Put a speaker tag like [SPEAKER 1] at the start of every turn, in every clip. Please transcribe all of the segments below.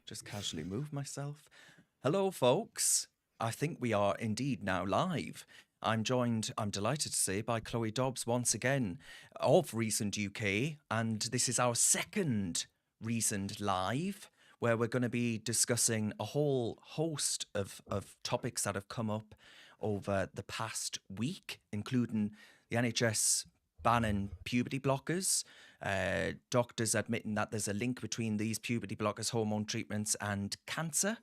[SPEAKER 1] Just casually move myself. Hello, folks. I think we are indeed now live. I'm joined, I'm delighted to say, by Chloe Dobbs once again of Reasoned UK. And this is our second Reasoned Live, where we're going to be discussing a whole host of topics that have come up over the past week, including the NHS banning puberty blockers, doctors admitting that there's a link between these puberty blockers, hormone treatments, and cancer.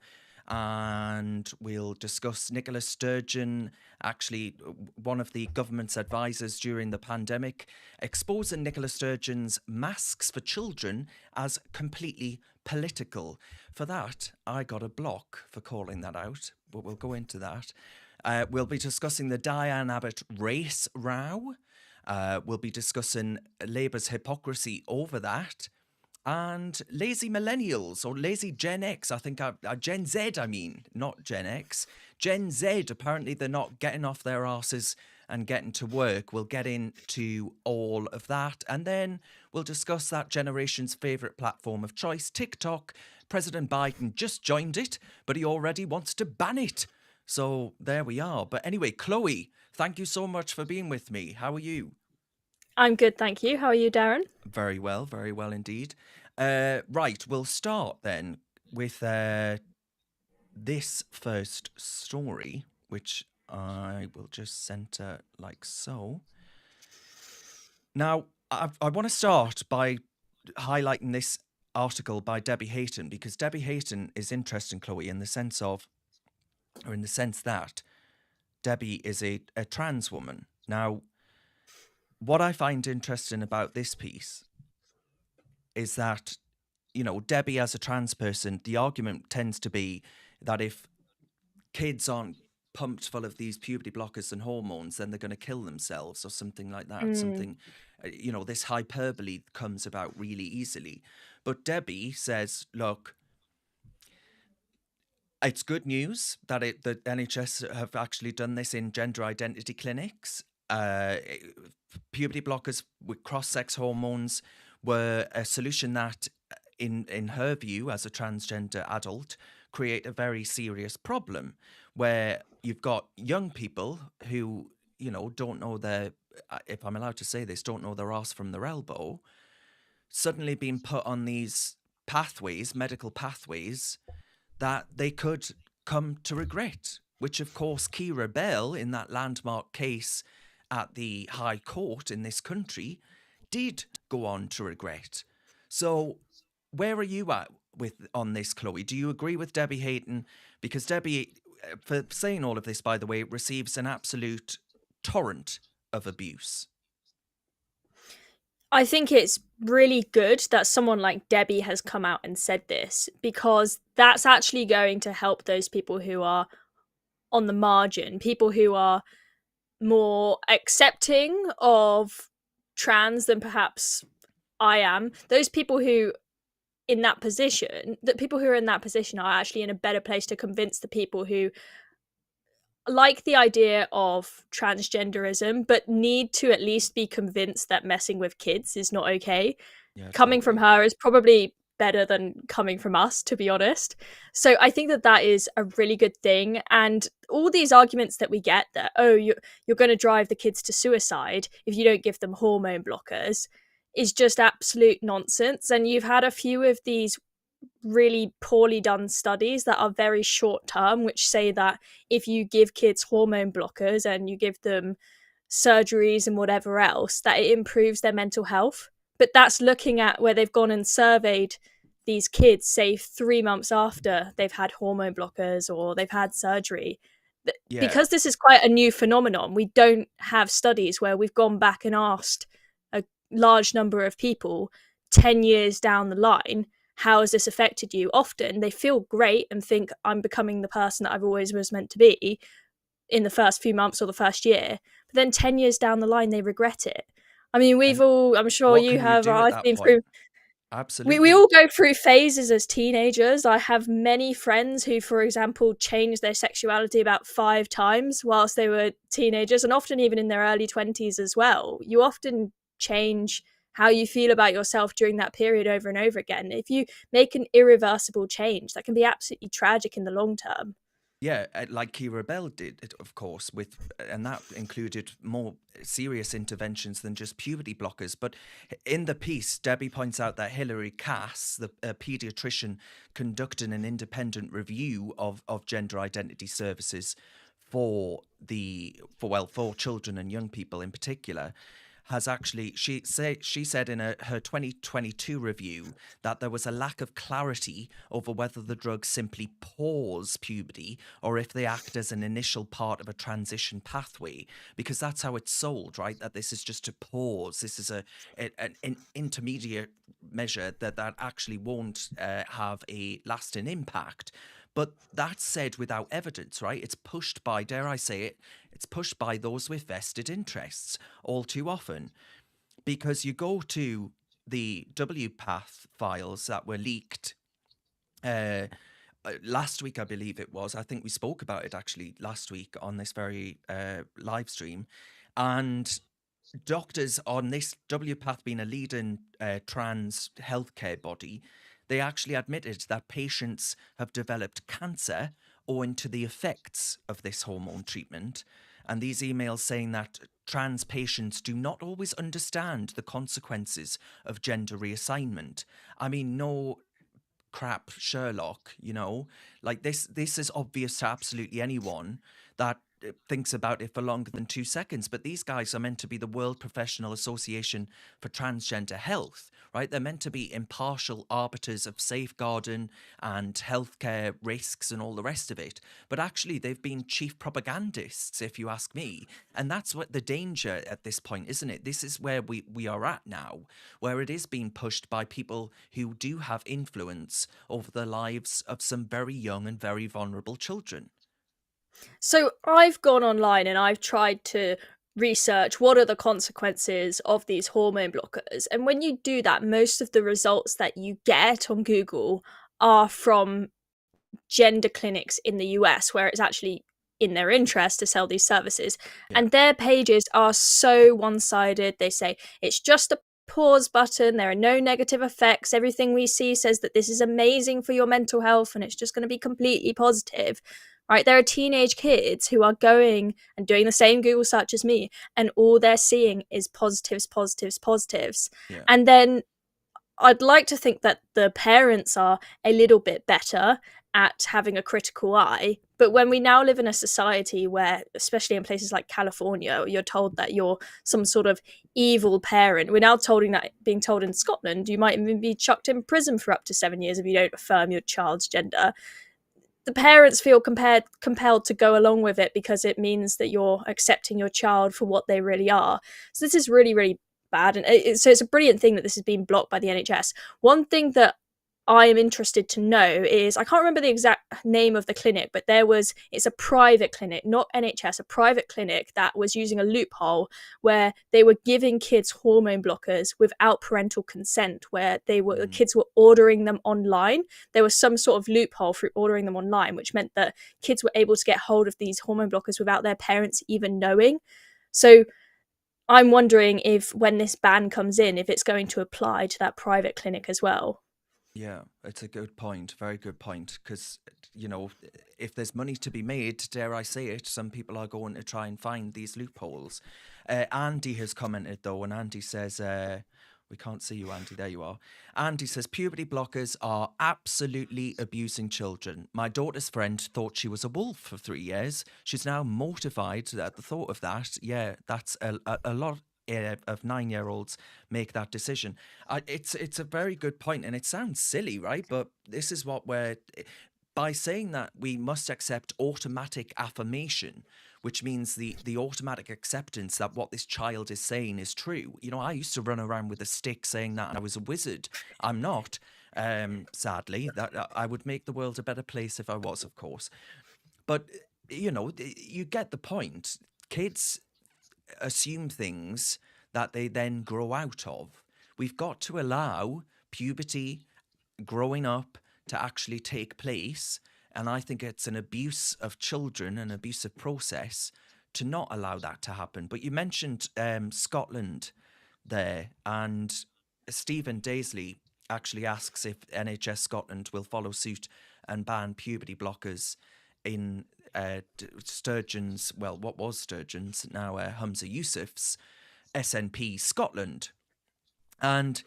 [SPEAKER 1] And we'll discuss Nicola Sturgeon, actually one of the government's advisors during the pandemic, exposing Nicola Sturgeon's masks for children as completely political. For that, I got a block for calling that out, but we'll go into that. We'll be discussing the Diane Abbott race row. We'll be discussing Labour's hypocrisy over that. And lazy millennials, or lazy Gen X, I think, Gen Z, I mean, not Gen X. Gen Z, apparently they're not getting off their arses and getting to work. We'll get into all of that. And then we'll discuss that generation's favourite platform of choice, TikTok. President Biden just joined it, but he already wants to ban it. So there we are. But anyway, Chloe, thank you so much for being with me. How are you?
[SPEAKER 2] I'm good, thank you. How are you, Darren?
[SPEAKER 1] Very well indeed. Right, we'll start then with this first story, which I will just centre like so. Now, I want to start by highlighting this article by Debbie Hayton, because Debbie Hayton is interesting, Chloe, in the sense that Debbie is a trans woman. Now, what I find interesting about this piece is that, you know, Debbie as a trans person, the argument tends to be that if kids aren't pumped full of these puberty blockers and hormones, then they're going to kill themselves or something like that. Something, you know, this hyperbole comes about really easily. But Debbie says, look, it's good news that the NHS have actually done this in gender identity clinics. Puberty blockers with cross-sex hormones were a solution that, in her view, as a transgender adult, create a very serious problem where you've got young people who, you know, don't know their, if I'm allowed to say this, don't know their arse from their elbow, suddenly being put on these pathways, medical pathways, that they could come to regret, which of course Keira Bell, in that landmark case at the High Court in this country, did go on to regret. So where are you at on this, Chloe? Do you agree with Debbie Hayton? Because Debbie, for saying all of this, by the way, receives an absolute torrent of abuse.
[SPEAKER 2] I think it's really good that someone like Debbie has come out and said this, because that's actually going to help those people who are on the margin, people who are more accepting of trans than perhaps I am. Those people who in that position, that people who are in that position are actually in a better place to convince the people who like the idea of transgenderism but need to at least be convinced that messing with kids is not okay.
[SPEAKER 1] Yeah,
[SPEAKER 2] Coming from
[SPEAKER 1] totally.
[SPEAKER 2] her is probably better than coming from us, to be honest. So I think that is a really good thing. And all these arguments that we get that, oh, you're going to drive the kids to suicide if you don't give them hormone blockers, is just absolute nonsense. And you've had a few of these really poorly done studies that are very short term, which say that if you give kids hormone blockers and you give them surgeries and whatever else, that it improves their mental health. But that's looking at where they've gone and surveyed these kids, say 3 months after they've had hormone blockers or they've had surgery.
[SPEAKER 1] Yeah.
[SPEAKER 2] Because this is quite a new phenomenon, we don't have studies where we've gone back and asked a large number of people 10 years down the line, how has this affected you? Often they feel great and think, I'm becoming the person that I've always was meant to be in the first few months or the first year. But then 10 years down the line, they regret it. I mean, we've all, I'm sure you have, I've been through.
[SPEAKER 1] Absolutely.
[SPEAKER 2] We all go through phases as teenagers. I have many friends who, for example, changed their sexuality about 5 times whilst they were teenagers, and often even in their early 20s as well. You often change how you feel about yourself during that period over and over again. If you make an irreversible change, that can be absolutely tragic in the long term.
[SPEAKER 1] Yeah, like Kira Bell did, of course, and that included more serious interventions than just puberty blockers. But in the piece, Debbie points out that Hilary Cass, the paediatrician, conducted an independent review of gender identity services for children and young people in particular, has actually she said in her 2022 review that there was a lack of clarity over whether the drugs simply pause puberty or if they act as an initial part of a transition pathway, because that's how it's sold, right? That this is just a pause. This is an intermediate measure that actually won't have a lasting impact. But that's said without evidence, right? It's pushed by, dare I say it, it's pushed by those with vested interests all too often. Because you go to the WPATH files that were leaked last week, I believe it was. I think we spoke about it actually last week on this very live stream. And doctors on this WPATH being a leading trans healthcare body, they actually admitted that patients have developed cancer owing to the effects of this hormone treatment. And these emails saying that trans patients do not always understand the consequences of gender reassignment. I mean, no crap Sherlock, like this is obvious to absolutely anyone that thinks about it for longer than 2 seconds. But these guys are meant to be the World Professional Association for Transgender Health, right? They're meant to be impartial arbiters of safeguarding and healthcare risks and all the rest of it. But actually, they've been chief propagandists, if you ask me. And that's what the danger at this point, isn't it? This is where we are at now, where it is being pushed by people who do have influence over the lives of some very young and very vulnerable children.
[SPEAKER 2] So I've gone online and I've tried to research what are the consequences of these hormone blockers. And when you do that, most of the results that you get on Google are from gender clinics in the US, where it's actually in their interest to sell these services.
[SPEAKER 1] Yeah.
[SPEAKER 2] And their pages are so one sided. They say it's just a pause button, there are no negative effects. Everything we see says that this is amazing for your mental health and it's just going to be completely positive. Right, there are teenage kids who are going and doing the same Google search as me, and all they're seeing is positives, positives, positives.
[SPEAKER 1] Yeah.
[SPEAKER 2] And then I'd like to think that the parents are a little bit better at having a critical eye. But when we now live in a society where, especially in places like California, you're told that you're some sort of evil parent, we're now being told in Scotland you might even be chucked in prison for up to 7 years if you don't affirm your child's gender. The parents feel compelled to go along with it because it means that you're accepting your child for what they really are. So this is really, really bad. And so it's a brilliant thing that this is being blocked by the NHS. One thing that I am interested to know is, I can't remember the exact name of the clinic, but it's a private clinic, not NHS, a private clinic that was using a loophole where they were giving kids hormone blockers without parental consent, where the kids were ordering them online. There was some sort of loophole for ordering them online, which meant that kids were able to get hold of these hormone blockers without their parents even knowing. So I'm wondering if, when this ban comes in, if it's going to apply to that private clinic as well.
[SPEAKER 1] Yeah, it's a good point. Very good point. Because, if there's money to be made, dare I say it, some people are going to try and find these loopholes. Andy has commented, though, and Andy says, we can't see you, Andy. There you are. Andy says, puberty blockers are absolutely abusing children. My daughter's friend thought she was a wolf for 3 years. She's now mortified at the thought of that. Yeah, that's a lot of 9-year-olds make that decision. It's a very good point, and it sounds silly, right? But this is what by saying that we must accept automatic affirmation, which means the automatic acceptance that what this child is saying is true. I used to run around with a stick saying that I was a wizard. I'm not, sadly. That I would make the world a better place if I was, of course. But you get the point. Kids assume things that they then grow out of. We've got to allow puberty, growing up, to actually take place. And I think it's an abuse of children, an abusive process, to not allow that to happen. But you mentioned Scotland there. And Stephen Daisley actually asks if NHS Scotland will follow suit and ban puberty blockers in Sturgeon's, well, what was Sturgeon's, now Humza Yousaf's SNP Scotland. And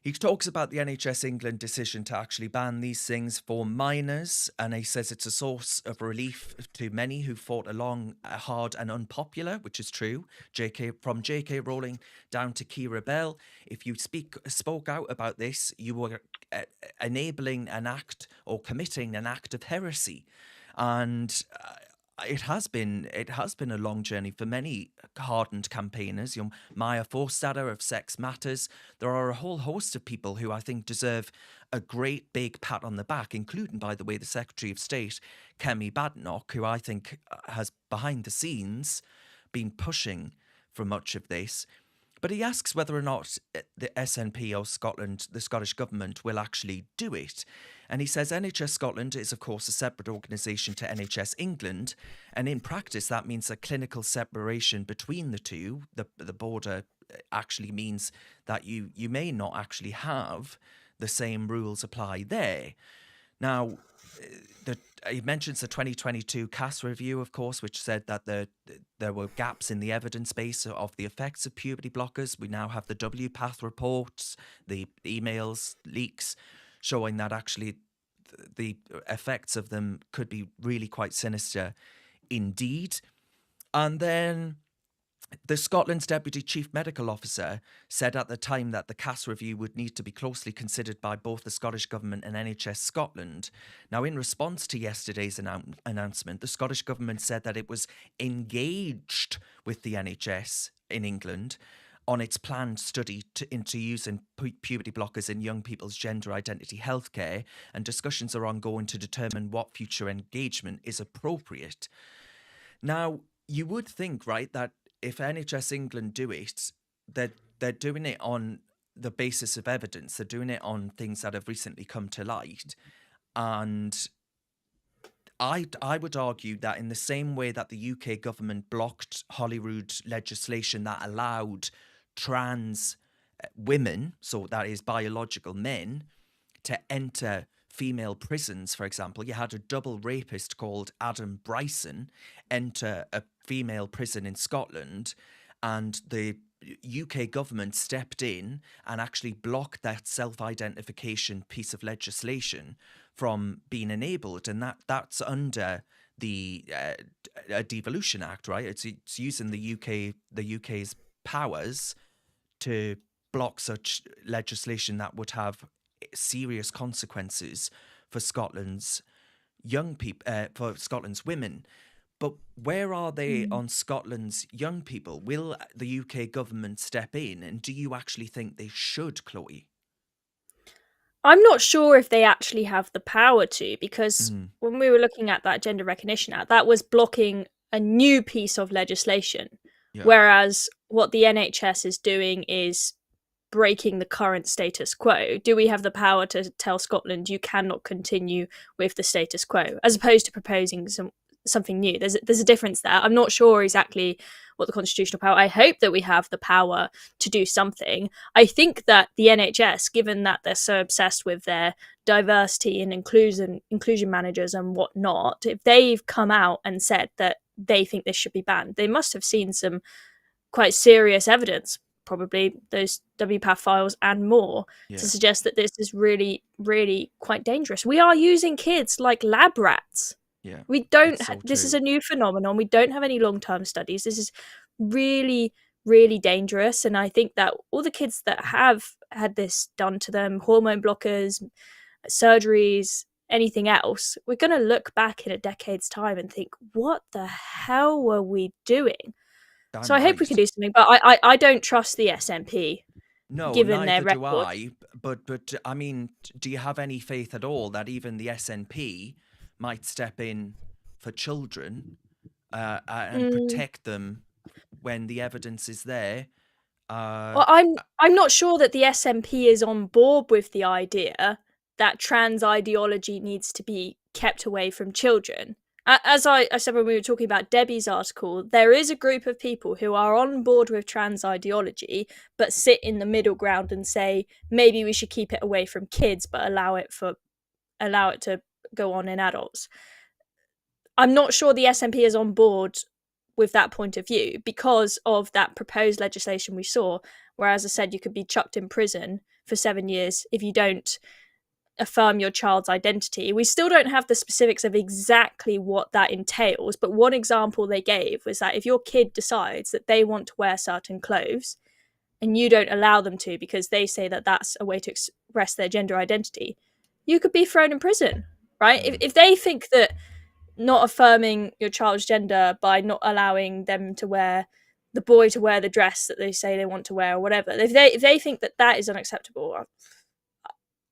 [SPEAKER 1] he talks about the NHS England decision to actually ban these things for minors, and he says it's a source of relief to many who fought along hard and unpopular, which is true. From J.K. Rowling down to Keira Bell, if you spoke out about this, you were enabling an act or committing an act of heresy, and it has been a long journey for many hardened campaigners. Maya Forstater of Sex Matters. There are a whole host of people who I think deserve a great big pat on the back, including, by the way, the Secretary of State, Kemi Badenoch, who I think has behind the scenes been pushing for much of this. But he asks whether or not the SNP or Scotland, the Scottish Government, will actually do it. And he says NHS Scotland is, of course, a separate organisation to NHS England. And in practice, that means a clinical separation between the two. The border actually means that you may not actually have the same rules apply there. Now, he mentions the 2022 CAS review, of course, which said that there were gaps in the evidence base of the effects of puberty blockers. We now have the WPATH reports, the emails, leaks, showing that actually the effects of them could be really quite sinister indeed. And then the Scotland's Deputy Chief Medical Officer said at the time that the CAS review would need to be closely considered by both the Scottish Government and NHS Scotland. Now, in response to yesterday's announcement, the Scottish Government said that it was engaged with the NHS in England on its planned study into using puberty blockers in young people's gender identity healthcare, and discussions are ongoing to determine what future engagement is appropriate. Now, you would think, right, that if NHS England do it, they're doing it on the basis of evidence. They're doing it on things that have recently come to light. And I would argue that in the same way that the UK government blocked Holyrood legislation that allowed trans women, so that is biological men, to enter female prisons, for example. You had a double rapist called Adam Bryson enter a female prison in Scotland, and the UK government stepped in and actually blocked that self-identification piece of legislation from being enabled, and that's under the Devolution Act, right? It's using the UK's powers to block such legislation that would have serious consequences for Scotland's young people, for Scotland's women. But where are they on Scotland's young people? Will the UK government step in? And do you actually think they should, Chloe?
[SPEAKER 2] I'm not sure if they actually have the power to, because when we were looking at that Gender Recognition Act, that was blocking a new piece of legislation. Yeah. Whereas what the NHS is doing is breaking the current status quo. Do we have the power to tell Scotland you cannot continue with the status quo, as opposed to proposing something new? There's a difference there. I'm not sure exactly what the constitutional power. I hope that we have the power to do something. I think that the NHS, given that they're so obsessed with their diversity and inclusion managers and whatnot, if they've come out and said that they think this should be banned, they must have seen some quite serious evidence, probably those WPATH files and more, to suggest that this is really, really quite dangerous. We are using kids like lab rats. Yeah, we don't. This is a new phenomenon. We don't have any long-term studies. This is really, really dangerous. And I think that all the kids that have had this done to them, hormone blockers, surgeries, anything else, we're going to look back in a decade's time and think, what the hell were we doing? So I hope we can do something, but I don't trust the SNP.
[SPEAKER 1] No,
[SPEAKER 2] given
[SPEAKER 1] neither
[SPEAKER 2] their
[SPEAKER 1] do
[SPEAKER 2] record.
[SPEAKER 1] I. But I mean, do you have any faith at all that even the SNP might step in for children and protect them when the evidence is there?
[SPEAKER 2] Well, I'm not sure that the SNP is on board with the idea that trans ideology needs to be kept away from children. As I said when we were talking about Debbie's article, there is a group of people who are on board with trans ideology, but sit in the middle ground and say maybe we should keep it away from kids, but allow it to go on in adults. I'm not sure the SNP is on board with that point of view because of that proposed legislation we saw, where, as I said, you could be chucked in prison for 7 years if you don't affirm your child's identity. We still don't have the specifics of exactly what that entails, but one example they gave was that if your kid decides that they want to wear certain clothes and you don't allow them to because they say that that's a way to express their gender identity, you could be thrown in prison, right? If they think that not affirming your child's gender by not allowing them to wear the boy to wear the dress that they say they want to wear or whatever, if they think that that is unacceptable,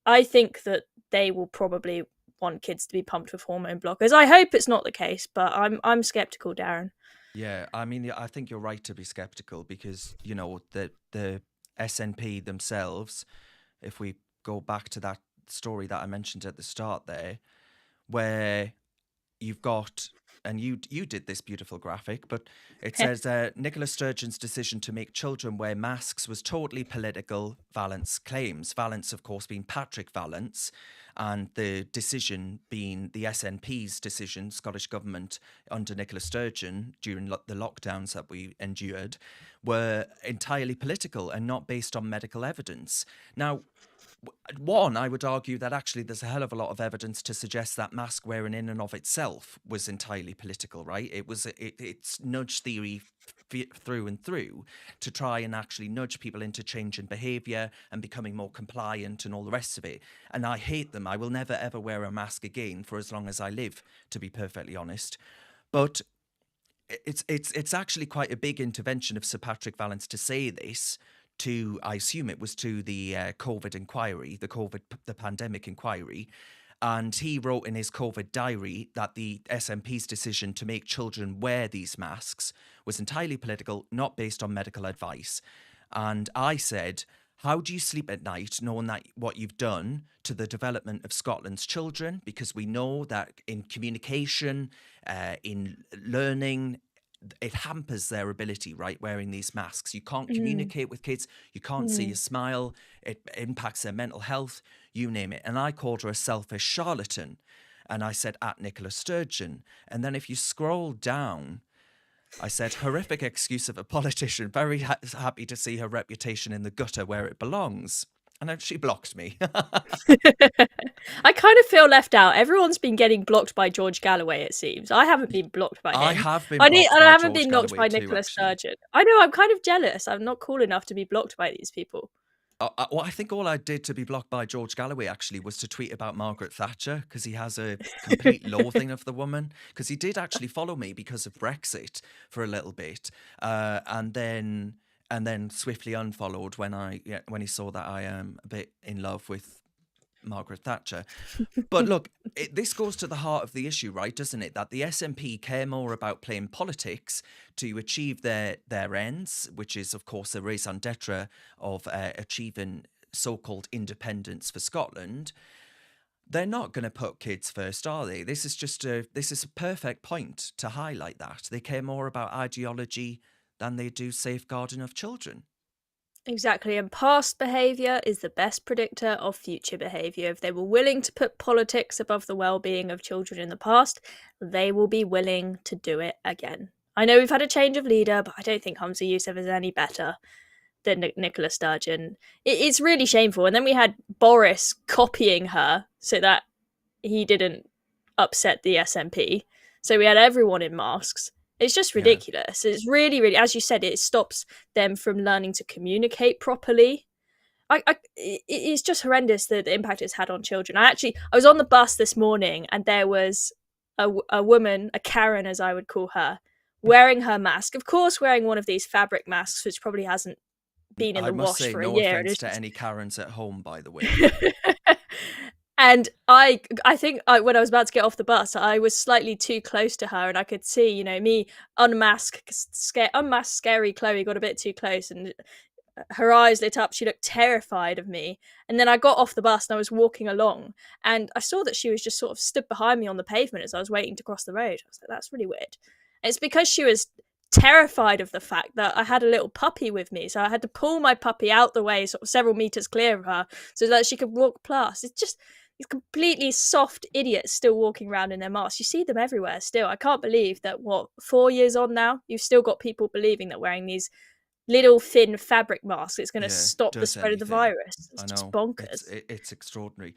[SPEAKER 2] I think that they will probably want kids to be pumped with hormone blockers. I hope it's not the case, but I'm skeptical, Darren.
[SPEAKER 1] Yeah, I mean, I think you're right to be skeptical because, the SNP themselves, if we go back to that story that I mentioned at the start there, where you've got, and you did this beautiful graphic, but it says Nicola Sturgeon's decision to make children wear masks was totally political. Valence claims. Valence, of course, being Patrick Vallance, and the decision being the SNP's decision, Scottish Government under Nicola Sturgeon during the lockdowns that we endured, were entirely political and not based on medical evidence. Now, one, I would argue that actually there's a hell of a lot of evidence to suggest that mask wearing in and of itself was entirely political, right? It's nudge theory through and through to try and actually nudge people into changing behaviour and becoming more compliant and all the rest of it. And I hate them. I will never ever wear a mask again for as long as I live, to be perfectly honest. But it's actually quite a big intervention of Sir Patrick Vallance to say this to, I assume it was to the COVID inquiry, the pandemic inquiry. And he wrote in his COVID diary that the SNP's decision to make children wear these masks was entirely political, not based on medical advice. And I said, how do you sleep at night knowing that what you've done to the development of Scotland's children? Because we know that in communication, in learning, it hampers their ability, right? Wearing these masks. You can't communicate with kids. You can't see a smile. It impacts their mental health, you name it. And I called her a selfish charlatan. And I said, at Nicola Sturgeon. And then if you scroll down, I said, horrific excuse of a politician. Very happy to see her reputation in the gutter where it belongs. And then she blocked me.
[SPEAKER 2] I kind of feel left out. Everyone's been getting blocked by George Galloway, it seems. I haven't been blocked by him.
[SPEAKER 1] I have been blocked
[SPEAKER 2] I
[SPEAKER 1] by
[SPEAKER 2] haven't
[SPEAKER 1] George
[SPEAKER 2] been blocked
[SPEAKER 1] Galloway
[SPEAKER 2] by
[SPEAKER 1] too,
[SPEAKER 2] Nicola
[SPEAKER 1] actually.
[SPEAKER 2] Sturgeon. I know, I'm kind of jealous. I'm not cool enough to be blocked by these people.
[SPEAKER 1] Well, I think all I did to be blocked by George Galloway actually was to tweet about Margaret Thatcher because he has a complete loathing of the woman. Because he did actually follow me because of Brexit for a little bit, and then swiftly unfollowed when he saw that I am a bit in love with Margaret Thatcher. But look, this goes to the heart of the issue, right, doesn't it? That the SNP care more about playing politics to achieve their ends, which is, of course, a raison d'etre of achieving so-called independence for Scotland. They're not going to put kids first, are they? This is a perfect point to highlight that. They care more about ideology than they do safeguarding of children.
[SPEAKER 2] Exactly, and past behaviour is the best predictor of future behaviour. If they were willing to put politics above the well-being of children in the past, they will be willing to do it again. I know we've had a change of leader, but I don't think Humza Yousaf is any better than Nicola Sturgeon. It's really shameful. And then we had Boris copying her so that he didn't upset the SNP. So we had everyone in masks. It's just ridiculous. Yeah. It's really, really, as you said, it stops them from learning to communicate properly. It's just horrendous the impact it's had on children. I was on the bus this morning and there was a woman, a Karen as I would call her, wearing her mask. Of course, wearing one of these fabric masks, which probably hasn't been in the wash for a year.
[SPEAKER 1] No offense to any Karens at home, by the way.
[SPEAKER 2] And I think when I was about to get off the bus, I was slightly too close to her, and I could see, me unmasked, scary Chloe got a bit too close, and her eyes lit up. She looked terrified of me. And then I got off the bus and I was walking along, and I saw that she was just sort of stood behind me on the pavement as I was waiting to cross the road. I was like, that's really weird. And it's because she was terrified of the fact that I had a little puppy with me. So I had to pull my puppy out the way, sort of several meters clear of her, so that she could walk past. It's just these completely soft idiots still walking around in their masks. You see them everywhere still. I can't believe that, 4 years on now, you've still got people believing that wearing these little thin fabric mask is going to stop the
[SPEAKER 1] does
[SPEAKER 2] spread of the
[SPEAKER 1] anything.
[SPEAKER 2] virus. It's
[SPEAKER 1] I
[SPEAKER 2] just
[SPEAKER 1] know
[SPEAKER 2] bonkers.
[SPEAKER 1] it's extraordinary.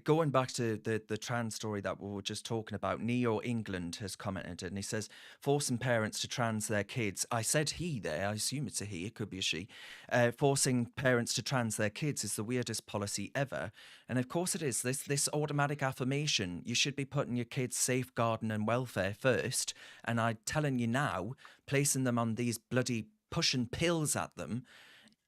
[SPEAKER 1] Going back to the trans story that we were just talking about, Neo England has commented and he says forcing parents to trans their kids. I said he there. I assume it's a he. It could be a she. Forcing parents to trans their kids is the weirdest policy ever, and of course it is. This automatic affirmation. You should be putting your kids' safeguarding and welfare first. And I'm telling you now, placing them on these bloody pushing pills at them,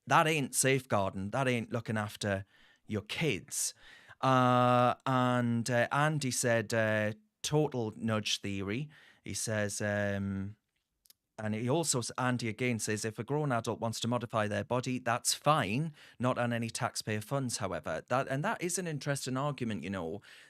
[SPEAKER 1] that ain't safeguarding. That ain't looking after your kids. And Andy said total nudge theory. He says, and he also, Andy again says, if a grown adult wants to modify their body, that's fine, not on any taxpayer funds, however. That is an interesting argument,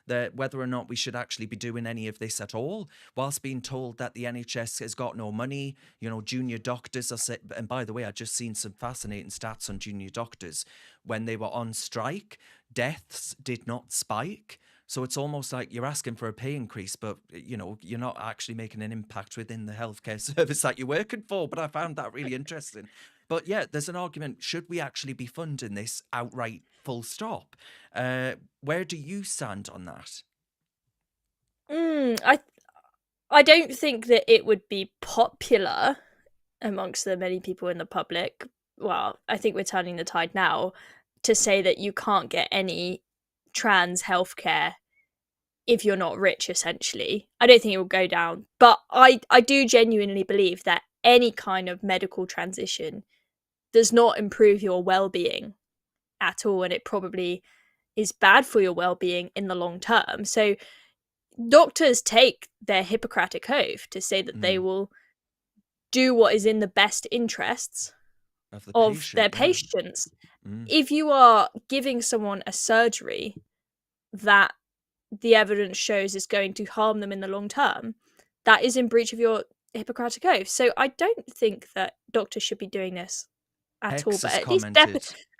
[SPEAKER 1] that whether or not we should actually be doing any of this at all, whilst being told that the NHS has got no money, junior doctors are, and by the way, I just seen some fascinating stats on junior doctors. When they were on strike, deaths did not spike. So it's almost like you're asking for a pay increase, but you're not actually making an impact within the healthcare service that you're working for. But I found that really interesting. But yeah, there's an argument: should we actually be funding this outright, full stop? Where do you stand on that?
[SPEAKER 2] I don't think that it would be popular amongst the many people in the public. Well, I think we're turning the tide now to say that you can't get any trans healthcare if you're not rich, essentially. I don't think it will go down. But I do genuinely believe that any kind of medical transition does not improve your well-being at all, and it probably is bad for your well-being in the long term. So doctors take their Hippocratic oath to say that they will do what is in the best interests of their patients. If you are giving someone a surgery that the evidence shows is going to harm them in the long term, that is in breach of your Hippocratic oath. So I don't think that doctors should be doing this at all, but at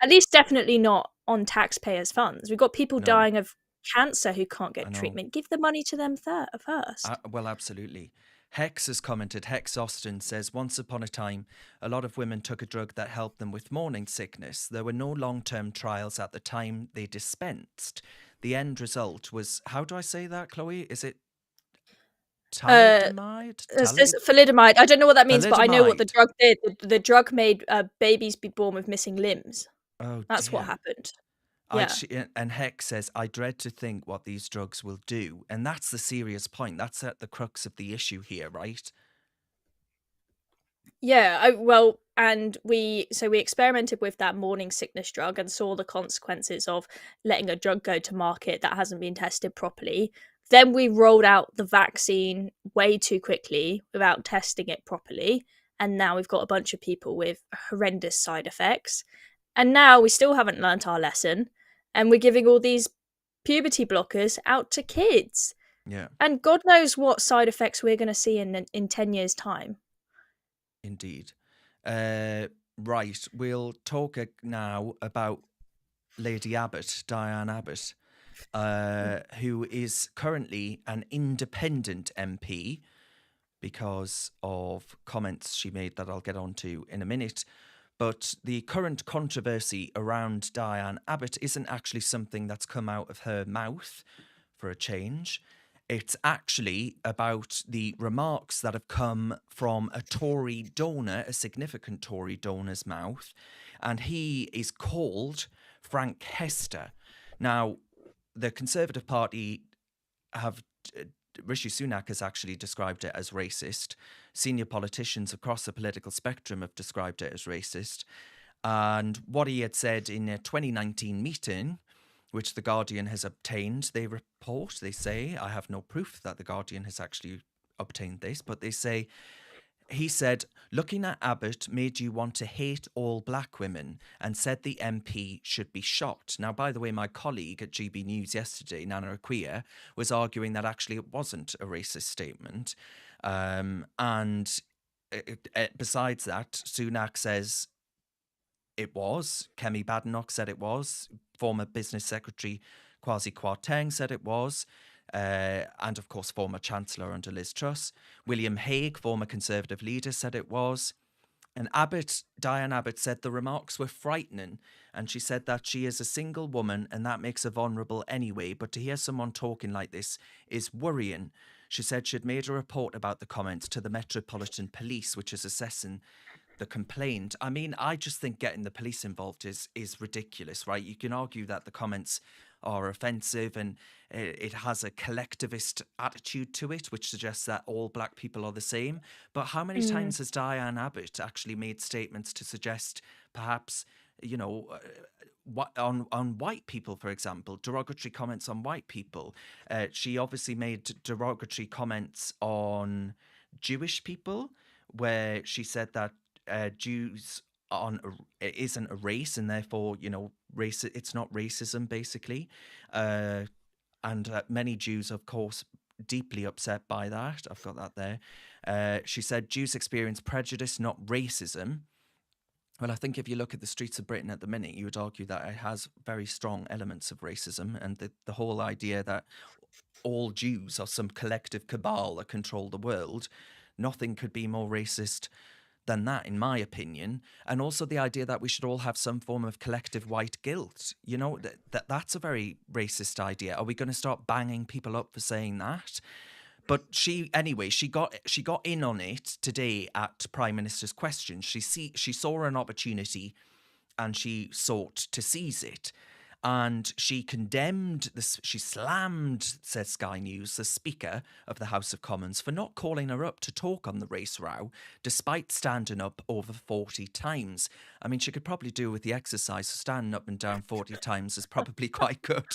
[SPEAKER 2] least definitely not on taxpayers' funds. We've got people dying of cancer who can't get treatment. Give the money to them first.
[SPEAKER 1] Well, absolutely. Hex has commented. Hex Austin says, once upon a time, a lot of women took a drug that helped them with morning sickness. There were no long-term trials at the time they dispensed. The end result was, how do I say that, Chloe? Is it thalidomide?
[SPEAKER 2] Thalidomide. I don't know what that means, but I know what the drug did. The drug made babies be born with missing limbs.
[SPEAKER 1] Oh,
[SPEAKER 2] that's
[SPEAKER 1] dear.
[SPEAKER 2] What happened.
[SPEAKER 1] Yeah. And Hex says, I dread to think what these drugs will do. And that's the serious point. That's at the crux of the issue here, right?
[SPEAKER 2] Yeah, and we experimented with that morning sickness drug and saw the consequences of letting a drug go to market that hasn't been tested properly. Then we rolled out the vaccine way too quickly without testing it properly, and now we've got a bunch of people with horrendous side effects. And now we still haven't learnt our lesson, and we're giving all these puberty blockers out to kids.
[SPEAKER 1] Yeah.
[SPEAKER 2] And God knows what side effects we're going to see in 10 years' time.
[SPEAKER 1] Indeed. Right, we'll talk now about Lady Abbott, Diane Abbott, who is currently an independent MP because of comments she made that I'll get onto in a minute. But the current controversy around Diane Abbott isn't actually something that's come out of her mouth for a change. It's actually about the remarks that have come from a Tory donor, a significant Tory donor's mouth, and he is called Frank Hester. Now, the Conservative Party have... Rishi Sunak has actually described it as racist. Senior politicians across the political spectrum have described it as racist. And what he had said in a 2019 meeting, which The Guardian has obtained, they say, I have no proof that The Guardian has actually obtained this, but they say he said, looking at Abbott made you want to hate all black women and said the MP should be shot. Now, by the way, my colleague at GB News yesterday, Nana Akua, was arguing that actually it wasn't a racist statement. And besides that, Sunak says it was. Kemi Badenoch said it was. Former Business Secretary Kwasi Kwarteng said it was. And of course, former Chancellor under Liz Truss. William Hague, former Conservative leader, said it was. And Diane Abbott said the remarks were frightening. And she said that she is a single woman and that makes her vulnerable anyway. But to hear someone talking like this is worrying. She said she'd made a report about the comments to the Metropolitan Police, which is assessing the complaint. I mean, I just think getting the police involved is ridiculous, right? You can argue that the comments are offensive and it has a collectivist attitude to it, which suggests that all black people are the same. But how many times has Diane Abbott actually made statements to suggest perhaps, you know, on white people, for example, derogatory comments on white people? She obviously made derogatory comments on Jewish people, where she said that Jews isn't a race, and therefore, you know, it's not racism, basically. And many Jews, of course, deeply upset by that. I've got that there. She said Jews experience prejudice, not racism. Well, I think if you look at the streets of Britain at the minute, you would argue that it has very strong elements of racism, and the whole idea that all Jews are some collective cabal that control the world. Nothing could be more racist than that, in my opinion. And also the idea that we should all have some form of collective white guilt. You know, that's a very racist idea. Are we going to start banging people up for saying that? But she got in on it today at Prime Minister's questions. She saw an opportunity and she sought to seize it. And she condemned she slammed, says Sky News, the Speaker of the House of Commons for not calling her up to talk on the race row, despite standing up over 40 times. I mean, she could probably do with the exercise, so standing up and down 40 times is probably quite good.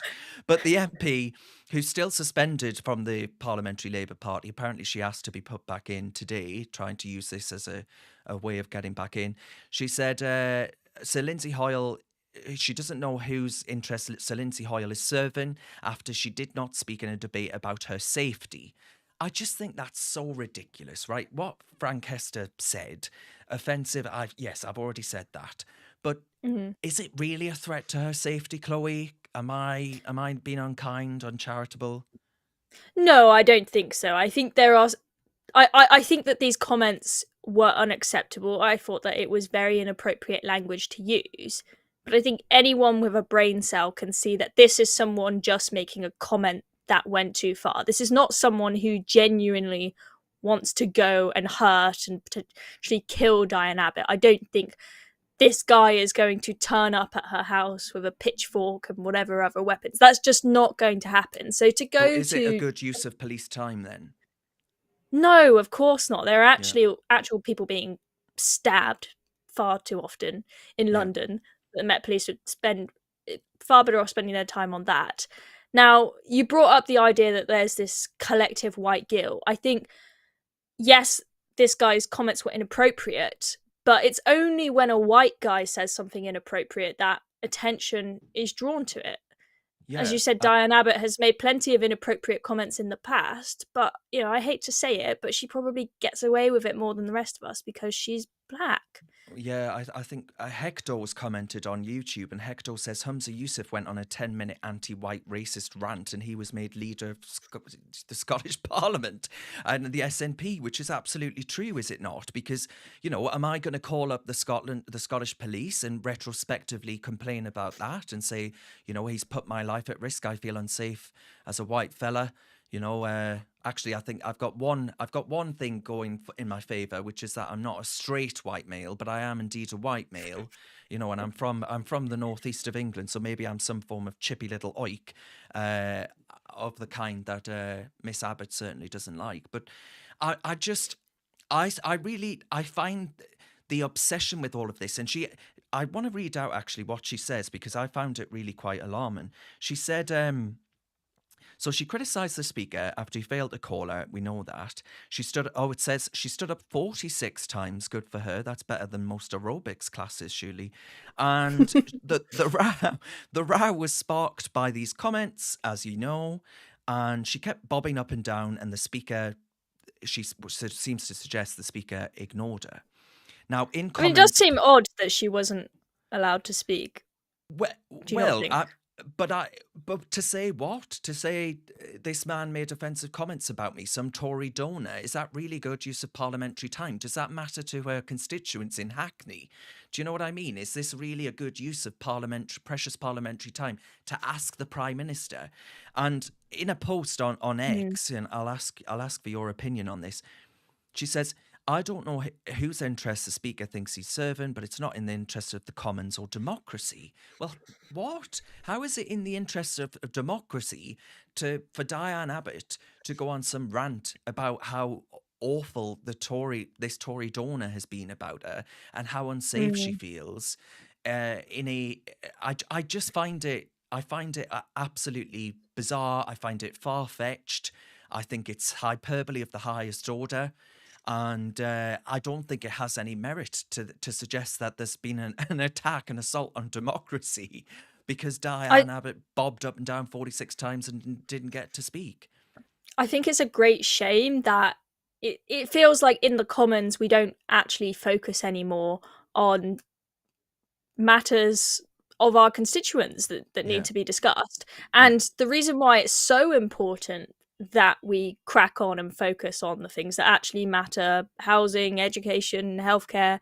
[SPEAKER 1] But the MP, who's still suspended from the Parliamentary Labour Party, apparently she asked to be put back in today, trying to use this as a way of getting back in. She said, Sir Lindsay Hoyle, she doesn't know whose interest Sir Lindsay Hoyle is serving after she did not speak in a debate about her safety. I just think that's so ridiculous, right? What Frank Hester said, offensive. I've already said that. But is it really a threat to her safety, Chloe? Am I being unkind, uncharitable?
[SPEAKER 2] No, I don't think so. I think there are. I think that these comments were unacceptable. I thought that it was very inappropriate language to use. But I think anyone with a brain cell can see that this is someone just making a comment that went too far. This is not someone who genuinely wants to go and hurt and potentially kill Diane Abbott. I don't think this guy is going to turn up at her house with a pitchfork and whatever other weapons. That's just not going to happen. So to go
[SPEAKER 1] is it a good use of police time then?
[SPEAKER 2] No, of course not. There are actual people being stabbed far too often in London. The Met Police would spend far better off spending their time on that. Now, you brought up the idea that there's this collective white guilt. I think, yes, this guy's comments were inappropriate, but it's only when a white guy says something inappropriate that attention is drawn to it. Yeah, as you said, Diane Abbott has made plenty of inappropriate comments in the past, but, you know, I hate to say it, but she probably gets away with it more than the rest of us because she's black.
[SPEAKER 1] Yeah, I think Hector's commented on YouTube, and Hector says Humza Yousaf went on a 10-minute anti-white racist rant and he was made leader of the Scottish Parliament and the SNP, which is absolutely true, is it not? Because, you know, am I going to call up the Scottish police and retrospectively complain about that and say, you know, he's put my life at risk, I feel unsafe as a white fella? You know, actually, I think I've got one thing going in my favour, which is that I'm not a straight white male, but I am indeed a white male. You know, and I'm from the northeast of England, so maybe I'm some form of chippy little oik, of the kind that Miss Abbott certainly doesn't like. But I find the obsession with all of this, and I want to read out actually what she says because I found it really quite alarming. She said, So she criticised the speaker after he failed to call her. We know that. It says she stood up 46 times. Good for her. That's better than most aerobics classes, surely. And the row was sparked by these comments, as you know, and she kept bobbing up and down, and the speaker, seems to suggest the speaker ignored her. Now, in
[SPEAKER 2] I mean, it does
[SPEAKER 1] comments,
[SPEAKER 2] seem odd that she wasn't allowed to speak.
[SPEAKER 1] well,
[SPEAKER 2] Do you not think?
[SPEAKER 1] but to say what? To say this man made offensive comments about me, some Tory donor, is that really good use of parliamentary time? Does that matter to her constituents in Hackney? Do you know what I mean? Is this really a good use of precious parliamentary time to ask the Prime Minister? And in a post on X, and I'll ask for your opinion on this. She says, I don't know whose interests the Speaker thinks he's serving, but it's not in the interest of the Commons or democracy. Well, what? How is it in the interest of democracy for Diane Abbott to go on some rant about how awful this Tory donor has been about her and how unsafe she feels? I just find it. I find it absolutely bizarre. I find it far-fetched. I think it's hyperbole of the highest order. And I don't think it has any merit to suggest that there's been an attack, an assault on democracy, because Diane Abbott bobbed up and down 46 times and didn't get to speak.
[SPEAKER 2] I think it's a great shame that it feels like in the Commons we don't actually focus anymore on matters of our constituents that need to be discussed. And the reason why it's so important that we crack on and focus on the things that actually matter, housing, education, healthcare,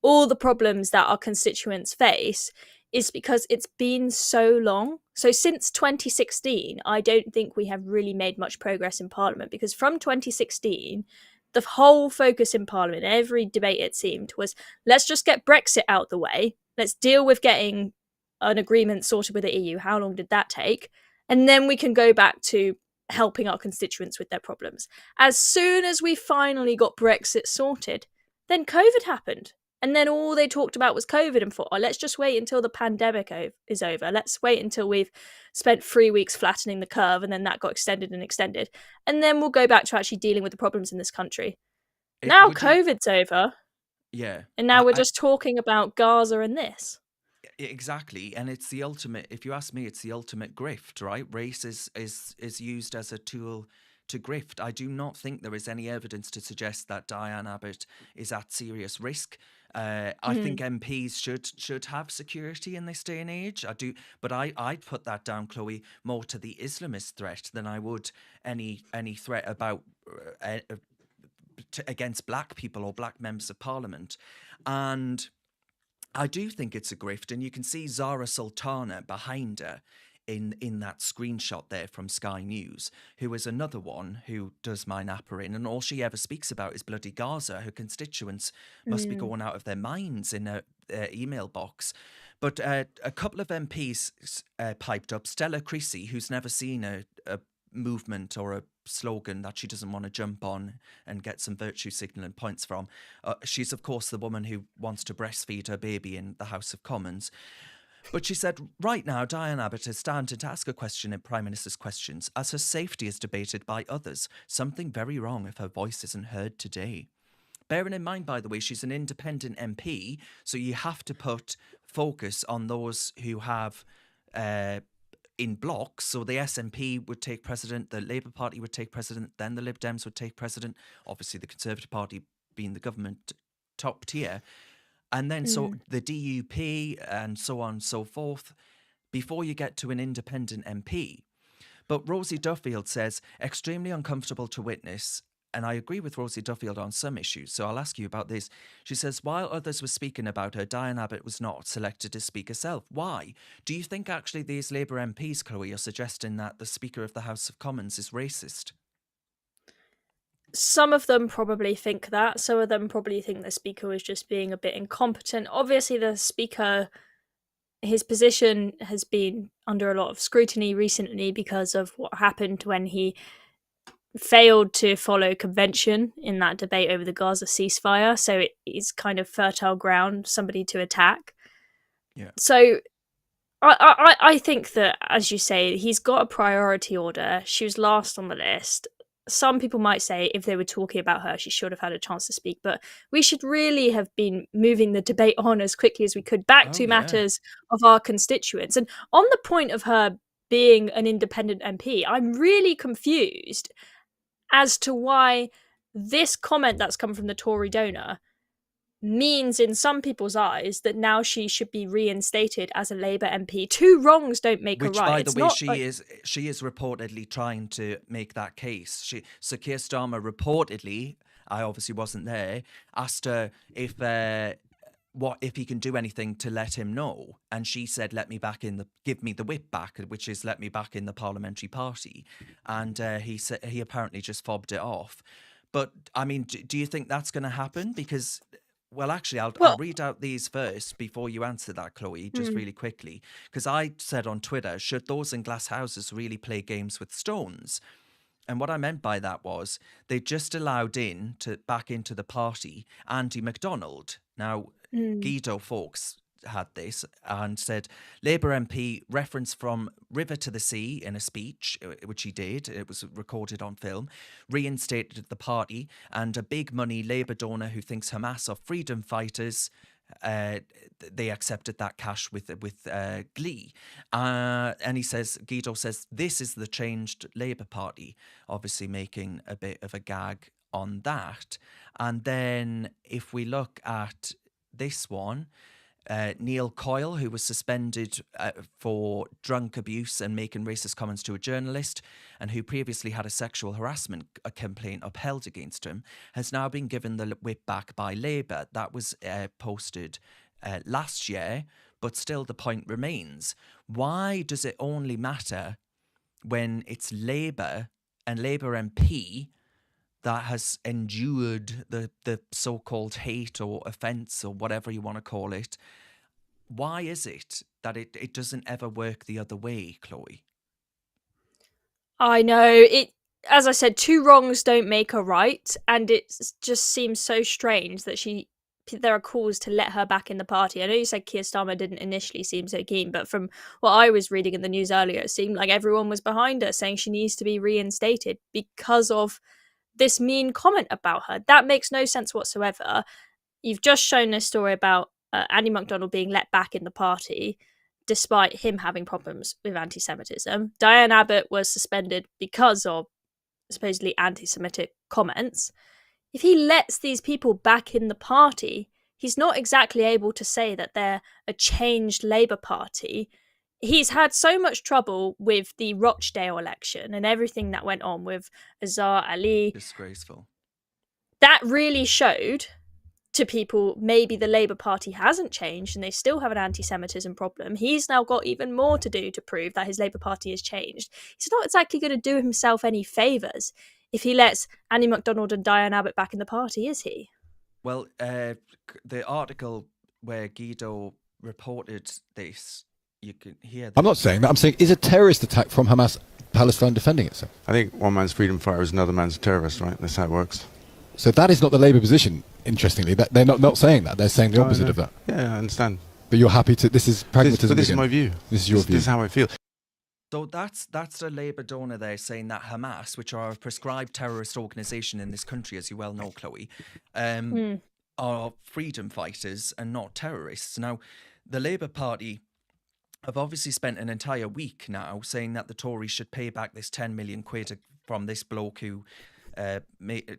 [SPEAKER 2] all the problems that our constituents face, is because it's been so long. So since 2016, I don't think we have really made much progress in Parliament, because from 2016, the whole focus in Parliament, every debate it seemed, was let's just get Brexit out the way. Let's deal with getting an agreement sorted with the EU. How long did that take? And then we can go back to helping our constituents with their problems. As soon as we finally got Brexit sorted, then COVID happened. And then all they talked about was COVID and thought, oh, let's just wait until the pandemic is over. Let's wait until we've spent 3 weeks flattening the curve, and then that got extended and extended. And then we'll go back to actually dealing with the problems in this country. Now COVID's over.
[SPEAKER 1] Yeah.
[SPEAKER 2] And now we're just talking about Gaza and this.
[SPEAKER 1] Exactly, and it's the ultimate. If you ask me, it's the ultimate grift, right? Race is used as a tool to grift. I do not think there is any evidence to suggest that Diane Abbott is at serious risk. I think MPs should have security in this day and age. I do, but I'd put that down, Chloe, more to the Islamist threat than I would any threat about against black people or black members of Parliament, and I do think it's a grift, and you can see Zara Sultana behind her in that screenshot there from Sky News, who is another one who does my napper in, and all she ever speaks about is bloody Gaza. Her constituents must be going out of their minds in her email box. But a couple of MPs piped up. Stella Creasy, who's never seen a movement or a slogan that she doesn't want to jump on and get some virtue signalling points from. She's, of course, the woman who wants to breastfeed her baby in the House of Commons. But she said, right now, Diane Abbott is standing to ask a question in Prime Minister's Questions as her safety is debated by others. Something very wrong if her voice isn't heard today. Bearing in mind, by the way, she's an independent MP, so you have to put focus on those who have in blocks. So the SNP would take precedent, the Labour Party would take precedent, then the Lib Dems would take precedent, obviously the Conservative Party being the government top tier. And then so the DUP and so on and so forth, before you get to an independent MP. But Rosie Duffield says, extremely uncomfortable to witness. And I agree with Rosie Duffield on some issues, so I'll ask you about this. She says, while others were speaking about her, Diane Abbott was not selected to speak herself. Why? Do you think actually these Labour MPs, Chloe, are suggesting that the Speaker of the House of Commons is racist?
[SPEAKER 2] Some of them probably think that. Some of them probably think the Speaker was just being a bit incompetent. Obviously, the Speaker, his position has been under a lot of scrutiny recently because of what happened when he failed to follow convention in that debate over the Gaza ceasefire. So it is kind of fertile ground, somebody to attack.
[SPEAKER 1] Yeah.
[SPEAKER 2] So I think that, as you say, he's got a priority order. She was last on the list. Some people might say if they were talking about her, she should have had a chance to speak. But we should really have been moving the debate on as quickly as we could back
[SPEAKER 1] Oh,
[SPEAKER 2] to
[SPEAKER 1] yeah.
[SPEAKER 2] matters of our constituents. And on the point of her being an independent MP, I'm really confused as to why this comment that's come from the Tory donor means in some people's eyes that now she should be reinstated as a Labour MP. Two wrongs don't make a
[SPEAKER 1] Which,
[SPEAKER 2] right.
[SPEAKER 1] by the
[SPEAKER 2] It's
[SPEAKER 1] way,
[SPEAKER 2] not
[SPEAKER 1] she
[SPEAKER 2] like,
[SPEAKER 1] is reportedly trying to make that case. So Keir Starmer reportedly, I obviously wasn't there, asked her if if he can do anything to let him know, and she said, give me the whip back," which is let me back in the Parliamentary Party, and he apparently just fobbed it off. But I mean, do you think that's going to happen? Because, well, actually, I'll
[SPEAKER 2] well,
[SPEAKER 1] read out these first before you answer that, Chloe, just
[SPEAKER 2] mm,
[SPEAKER 1] really quickly. Because I said on Twitter, should those in glass houses really play games with stones? And what I meant by that was they just allowed back into the party Andy MacDonald. Now,
[SPEAKER 2] mm.
[SPEAKER 1] Guido Fawkes had this and said Labour MP reference from River to the Sea in a speech, which he did, it was recorded on film, reinstated the party, and a big money Labour donor who thinks Hamas are freedom fighters, they accepted that cash with glee. And Guido says, this is the changed Labour Party, obviously making a bit of a gag on that. And then if we look at this one, Neil Coyle, who was suspended for drunk abuse and making racist comments to a journalist, and who previously had a sexual harassment complaint upheld against him, has now been given the whip back by Labour. That was posted last year, but still the point remains. Why does it only matter when it's Labour and Labour MP that has endured the so-called hate or offence or whatever you want to call it? Why is it that it doesn't ever work the other way, Chloe?
[SPEAKER 2] I know it. As I said, two wrongs don't make a right, and it just seems so strange that there are calls to let her back in the party. I know you said Keir Starmer didn't initially seem so keen, but from what I was reading in the news earlier, it seemed like everyone was behind her, saying she needs to be reinstated because of this mean comment about her. That makes no sense whatsoever. You've just shown this story about Andy MacDonald being let back in the party despite him having problems with anti-Semitism. Diane Abbott was suspended because of supposedly anti-Semitic comments. If he lets these people back in the party, he's not exactly able to say that they're a changed Labour Party. He's had so much trouble with the Rochdale election and everything that went on with Azhar Ali.
[SPEAKER 1] Disgraceful.
[SPEAKER 2] That really showed to people maybe the Labour Party hasn't changed and they still have an anti-Semitism problem. He's now got even more to do to prove that his Labour Party has changed. He's not exactly going to do himself any favours if he lets Andy MacDonald and Diane Abbott back in the party, is he?
[SPEAKER 1] Well, the article where Guido reported this, you can hear this.
[SPEAKER 3] I'm not saying that. I'm saying, is a terrorist attack from Hamas Palestine defending itself?
[SPEAKER 4] I think one man's freedom fighter is another man's terrorist, right? That's how it works.
[SPEAKER 3] So that is not the Labour position, interestingly. That they're not saying that. They're saying the opposite of that.
[SPEAKER 4] Yeah, I understand.
[SPEAKER 3] But you're happy to... This is pragmatism.
[SPEAKER 4] But this is my view.
[SPEAKER 3] This is your view.
[SPEAKER 4] This is how I feel.
[SPEAKER 1] So that's the Labour donor there saying that Hamas, which are a prescribed terrorist organisation in this country, as you well know, Chloe, are freedom fighters and not terrorists. Now, the Labour Party have obviously spent an entire week now saying that the Tories should pay back this 10 million quid from this bloke who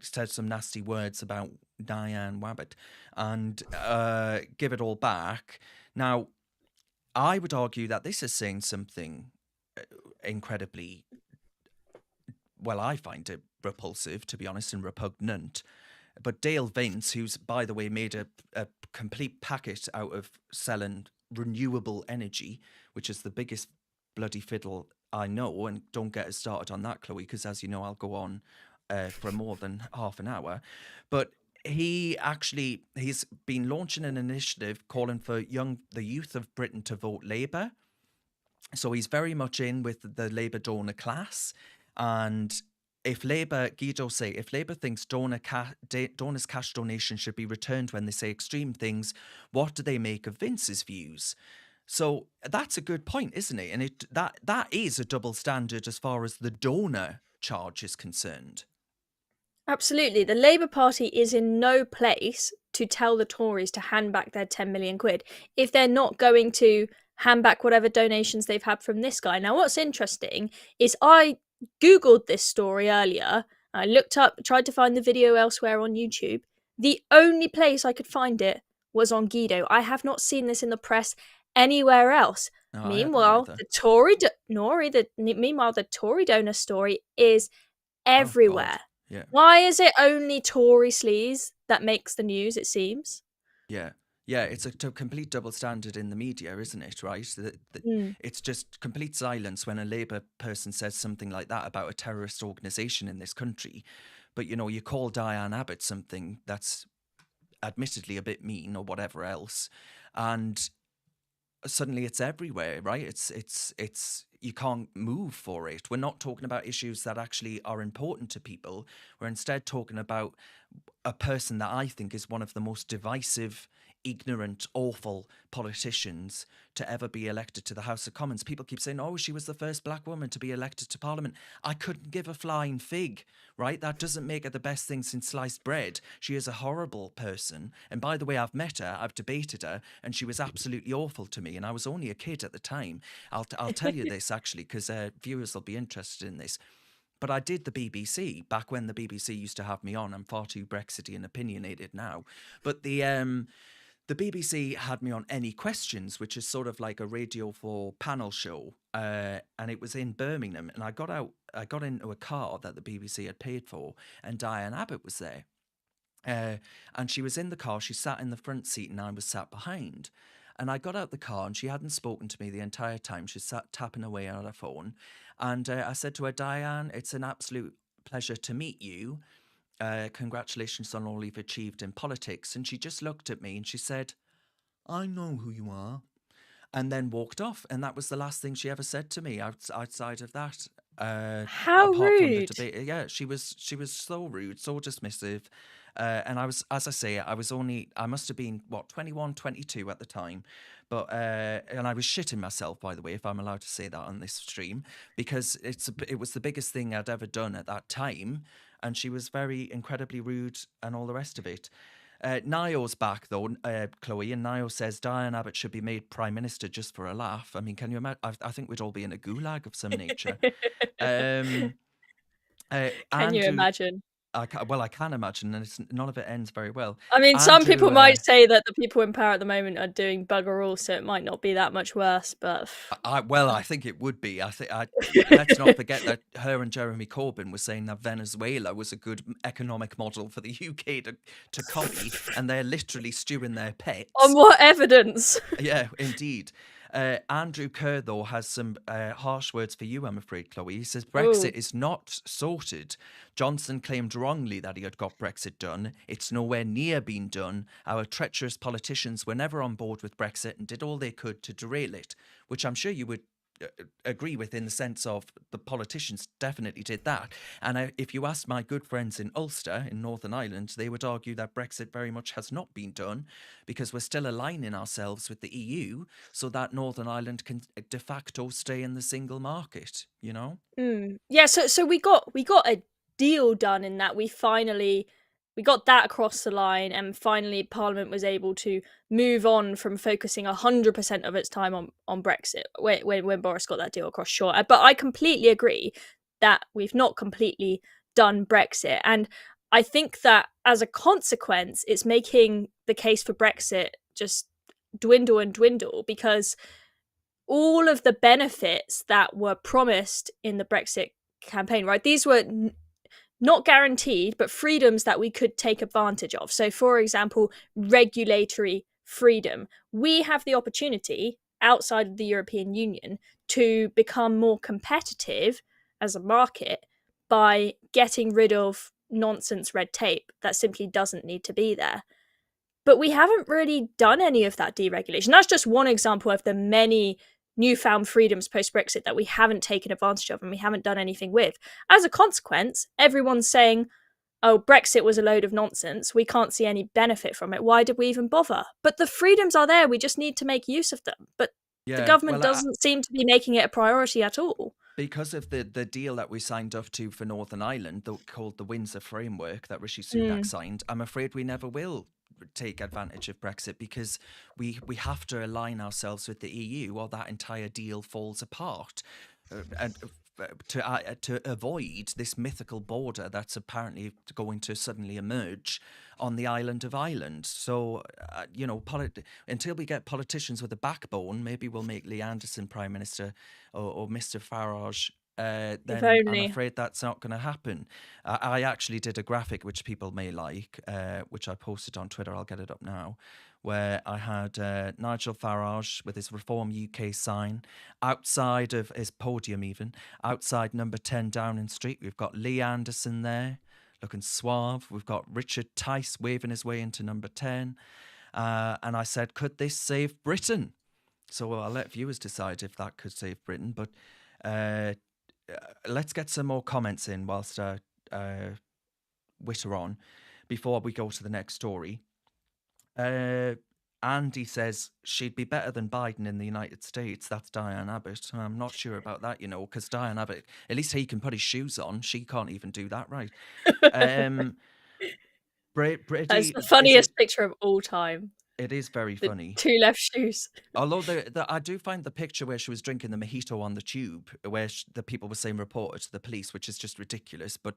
[SPEAKER 1] said some nasty words about Diane Abbott and give it all back. Now, I would argue that this is saying something incredibly, well, I find it repulsive, to be honest, and repugnant. But Dale Vince, who's, by the way, made a complete packet out of selling renewable energy, which is the biggest bloody fiddle I know, and don't get us started on that, Chloe, because as you know, I'll go on for more than half an hour. But he's been launching an initiative calling for the youth of Britain to vote Labour. So he's very much in with the Labour donor class. And if Labour thinks donors' cash donations should be returned when they say extreme things, what do they make of Vince's views? So that's a good point, isn't it? And that is a double standard as far as the donor charge is concerned.
[SPEAKER 2] Absolutely. The Labour Party is in no place to tell the Tories to hand back their 10 million quid if they're not going to hand back whatever donations they've had from this guy. Now, what's interesting is I Googled this story earlier. I looked up, tried to find the video elsewhere on YouTube. The only place I could find it was on Guido. I have not seen this in the press anywhere else.
[SPEAKER 1] No, I haven't
[SPEAKER 2] Meanwhile,
[SPEAKER 1] either.
[SPEAKER 2] meanwhile, the Tory donor story is
[SPEAKER 1] Oh,
[SPEAKER 2] everywhere.
[SPEAKER 1] God. Yeah.
[SPEAKER 2] Why is it only Tory sleaze that makes the news, it seems?
[SPEAKER 1] Yeah. Yeah, it's a complete double standard in the media, isn't it, right? It's just complete silence when a Labour person says something like that about a terrorist organisation in this country. But, you know, you call Diane Abbott something that's admittedly a bit mean or whatever else, and suddenly it's everywhere, right? It's you can't move for it. We're not talking about issues that actually are important to people. We're instead talking about a person that I think is one of the most divisive, ignorant, awful politicians to ever be elected to the House of Commons. People keep saying, oh, she was the first black woman to be elected to Parliament. I couldn't give a flying fig, right? That doesn't make her the best thing since sliced bread. She is a horrible person. And by the way, I've met her, I've debated her, and she was absolutely awful to me. And I was only a kid at the time. I'll tell you this, actually, because viewers will be interested in this. But I did the BBC back when the BBC used to have me on. I'm far too Brexity and opinionated now. But the BBC had me on Any Questions, which is sort of like a Radio 4 panel show. And it was in Birmingham. And I got into a car that the BBC had paid for, and Diane Abbott was there. And she was in the car. She sat in the front seat and I was sat behind. And I got out the car and she hadn't spoken to me the entire time. She sat tapping away on her phone. And I said to her, Diane, it's an absolute pleasure to meet you. Congratulations on all you've achieved in politics. And she just looked at me and she said, I know who you are. And then walked off. And that was the last thing she ever said to me outside of that.
[SPEAKER 2] How
[SPEAKER 1] apart
[SPEAKER 2] rude.
[SPEAKER 1] from the debate. Yeah, she was so rude, so dismissive. And I was, as I say, I must have been, 21, 22 at the time. But, and I was shitting myself, by the way, if I'm allowed to say that on this stream, because it was the biggest thing I'd ever done at that time. And she was very incredibly rude and all the rest of it. Niall's back, though, Chloe, and Niall says Diane Abbott should be made Prime Minister just for a laugh. I mean, can you imagine? I think we'd all be in a gulag of some nature.
[SPEAKER 2] Can
[SPEAKER 1] Andrew,
[SPEAKER 2] you imagine?
[SPEAKER 1] I can imagine, and none of it ends very well.
[SPEAKER 2] I mean, some
[SPEAKER 1] Andrew,
[SPEAKER 2] people might say that the people in power at the moment are doing bugger all, so it might not be that much worse, but...
[SPEAKER 1] I think it would be. Let's not forget that her and Jeremy Corbyn were saying that Venezuela was a good economic model for the UK to copy, and they're literally stewing their pets.
[SPEAKER 2] On what evidence?
[SPEAKER 1] Yeah, indeed. Andrew Kerr, though, has some harsh words for you, I'm afraid, Chloe. He says, Brexit is not sorted. Johnson claimed wrongly that he had got Brexit done. It's nowhere near been done. Our treacherous politicians were never on board with Brexit and did all they could to derail it, which I'm sure you would agree with in the sense of the politicians definitely did that. And if you ask my good friends in Ulster, in Northern Ireland, they would argue that Brexit very much has not been done because we're still aligning ourselves with the EU so that Northern Ireland can de facto stay in the single market, you know?
[SPEAKER 2] Yeah, so we got a deal done in that we got that across the line, and finally Parliament was able to move on from focusing 100% of its time on Brexit when Boris got that deal across. Sure, but I completely agree that we've not completely done Brexit, and I think that as a consequence it's making the case for Brexit just dwindle and dwindle, because all of the benefits that were promised in the Brexit campaign, right, these were not guaranteed, but freedoms that we could take advantage of. So, for example, regulatory freedom. We have the opportunity outside of the European Union to become more competitive as a market by getting rid of nonsense red tape that simply doesn't need to be there. But we haven't really done any of that deregulation. That's just one example of the many newfound freedoms post-Brexit that we haven't taken advantage of and we haven't done anything with. As a consequence, everyone's saying, oh, Brexit was a load of nonsense. We can't see any benefit from it. Why did we even bother? But the freedoms are there. We just need to make use of them. But The
[SPEAKER 1] Yeah,
[SPEAKER 2] government
[SPEAKER 1] well,
[SPEAKER 2] doesn't seem to be making it a priority at all.
[SPEAKER 1] because of the deal that we signed up to for Northern Ireland, called the Windsor Framework that Rishi Sunak
[SPEAKER 2] Mm.
[SPEAKER 1] signed, I'm afraid we never will take advantage of Brexit, because we have to align ourselves with the EU or that entire deal falls apart. And to avoid this mythical border that's apparently going to suddenly emerge on the island of Ireland. So, until we get politicians with a backbone, maybe we'll make Lee Anderson Prime Minister, or Mr. Farage.
[SPEAKER 2] If
[SPEAKER 1] Then I'm
[SPEAKER 2] only.
[SPEAKER 1] afraid that's not going to happen. I actually did a graphic which people may like, which I posted on Twitter. I'll get it up now, where I had Nigel Farage with his Reform UK sign outside of his podium, even outside number 10 Downing Street. We've got Lee Anderson there, looking suave. We've got Richard Tice waving his way into number 10. And I said, could this save Britain? So I'll let viewers decide if that could save Britain. But let's get some more comments in whilst I witter on before we go to the next story. Andy says she'd be better than Biden in the United States. That's Diane Abbott. I'm not sure about that, because Diane Abbott, at least he can put his shoes on. She can't even do that right.
[SPEAKER 2] That's the
[SPEAKER 1] Is
[SPEAKER 2] funniest picture of all time.
[SPEAKER 1] it is very
[SPEAKER 2] The
[SPEAKER 1] funny.
[SPEAKER 2] 2 left shoes.
[SPEAKER 1] Although I do find the picture where she was drinking the mojito on the tube, where the people were saying reporter to the police, which is just ridiculous. But,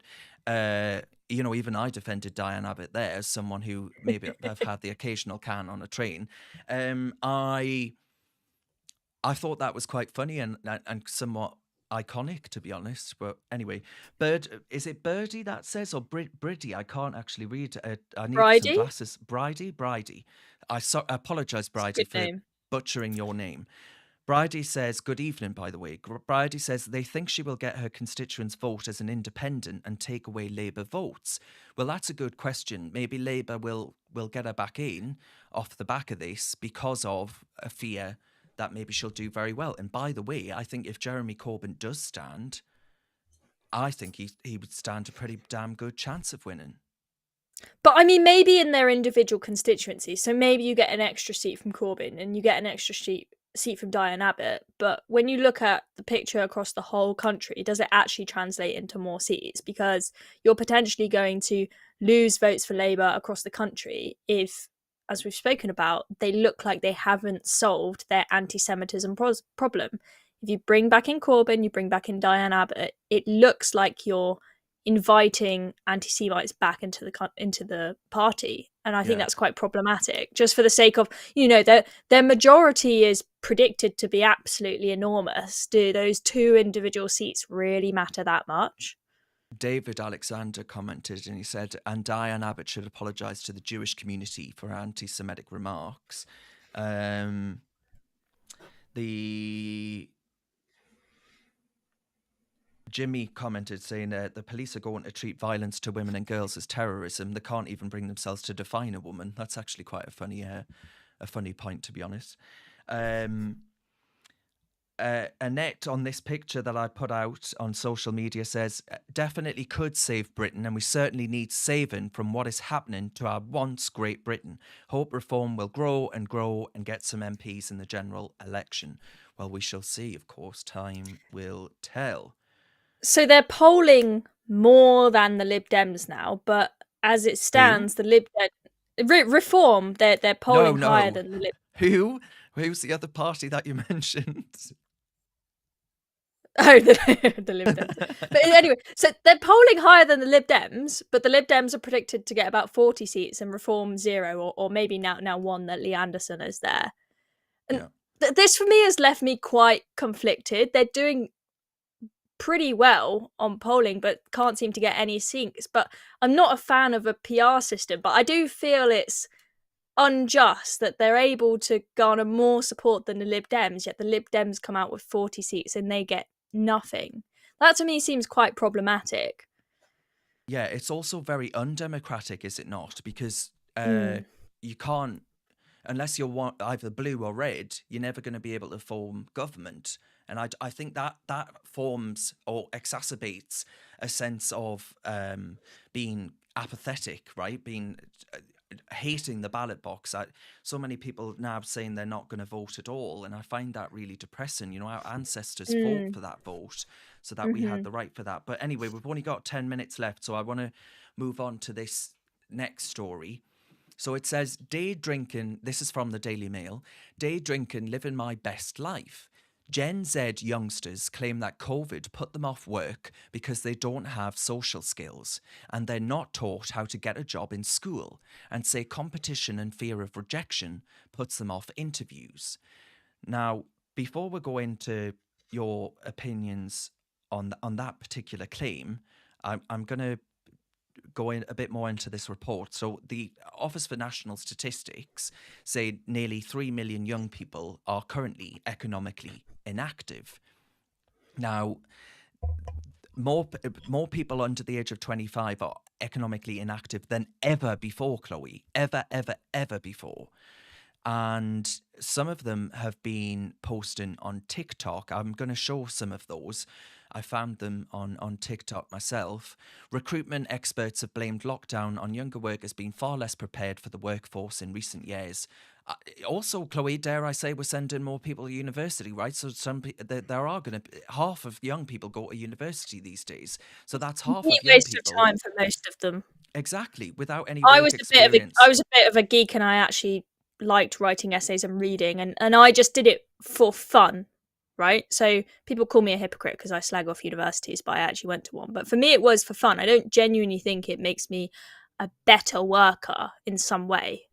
[SPEAKER 1] even I defended Diane Abbott there as someone who maybe have had the occasional can on a train. I thought that was quite funny and somewhat iconic, to be honest. But anyway, is it Birdie that says, or Bridie? I can't actually read. I need some
[SPEAKER 2] Bridie?
[SPEAKER 1] glasses. Bridie. I apologise, Bridie,
[SPEAKER 2] Good
[SPEAKER 1] for
[SPEAKER 2] name.
[SPEAKER 1] butchering your name. Bridie says, good evening, by the way. Bridie says they think she will get her constituents' vote as an independent and take away Labour votes. Well, that's a good question. Maybe Labour will get her back in off the back of this because of a fear that maybe she'll do very well. And by the way, I think if Jeremy Corbyn does stand, I think he would stand a pretty damn good chance of winning.
[SPEAKER 2] But I mean, maybe in their individual constituencies. So maybe you get an extra seat from Corbyn and you get an extra seat from Diane Abbott. But when you look at the picture across the whole country, does it actually translate into more seats? Because you're potentially going to lose votes for Labour across the country if, as we've spoken about, they look like they haven't solved their anti-Semitism problem. If you bring back in Corbyn, you bring back in Diane Abbott, it looks like you're inviting anti-Semites back into the party, and I think that's quite problematic. Just for the sake of, their majority is predicted to be absolutely enormous. Do those 2 individual seats really matter that much?
[SPEAKER 1] David Alexander commented and he said, and Diane Abbott should apologise to the Jewish community for anti-Semitic remarks. Jimmy commented saying the police are going to treat violence to women and girls as terrorism. They can't even bring themselves to define a woman. That's actually quite a funny point, to be honest. Annette on this picture that I put out on social media says, definitely could save Britain, and we certainly need saving from what is happening to our once Great Britain. Hope reform will grow and get some MPs in the general election. Well, we shall see, of course. Time will tell.
[SPEAKER 2] So they're polling more than the Lib Dems now, but as it stands, the Lib Dems reform, they're polling higher than the Lib.
[SPEAKER 1] Who's the other party that you mentioned?
[SPEAKER 2] Oh, the Lib Dems. But anyway, so they're polling higher than the Lib Dems, but the Lib Dems are predicted to get about 40 seats and Reform 0, or maybe now 1 that Lee Anderson is there. And this for me has left me quite conflicted. They're doing pretty well on polling, but can't seem to get any seats. But I'm not a fan of a PR system, but I do feel it's unjust that they're able to garner more support than the Lib Dems, yet the Lib Dems come out with 40 seats and they get nothing. That to me seems quite problematic.
[SPEAKER 1] Yeah, it's also very undemocratic, is it not? Because you can't, unless you're either blue or red, you're never going to be able to form government. And I think that forms or exacerbates a sense of being apathetic, right? Being hating the ballot box. So many people now saying they're not going to vote at all, and I find that really depressing. You know, our ancestors fought for that vote so that we had the right for that. But anyway, we've only got 10 minutes left, so I want to move on to this next story. So it says, day drinking, this is from the Daily Mail, day drinking, living my best life. Gen Z youngsters claim that COVID put them off work because they don't have social skills and they're not taught how to get a job in school, and say competition and fear of rejection puts them off interviews. Now, before we go into your opinions on that particular claim, I'm going to go in a bit more into this report. So the Office for National Statistics say nearly 3 million young people are currently economically inactive. Now, more people under the age of 25 are economically inactive than ever before, Chloe. Ever before. And some of them have been posting on TikTok. I'm going to show some of those. I found them on TikTok myself. Recruitment experts have blamed lockdown on younger workers being far less prepared for the workforce in recent years. Also, Chloe, dare I say, we're sending more people to university, right? So there are going to half of young people go to university these days. So that's half of young
[SPEAKER 2] waste
[SPEAKER 1] people.
[SPEAKER 2] of time for most of them.
[SPEAKER 1] Exactly, without any
[SPEAKER 2] I
[SPEAKER 1] work
[SPEAKER 2] was
[SPEAKER 1] experience.
[SPEAKER 2] I was a bit of a geek, and I actually liked writing essays and reading, and I just did it for fun, right? So people call me a hypocrite because I slag off universities, but I actually went to one. But for me, it was for fun. I don't genuinely think it makes me a better worker in some way.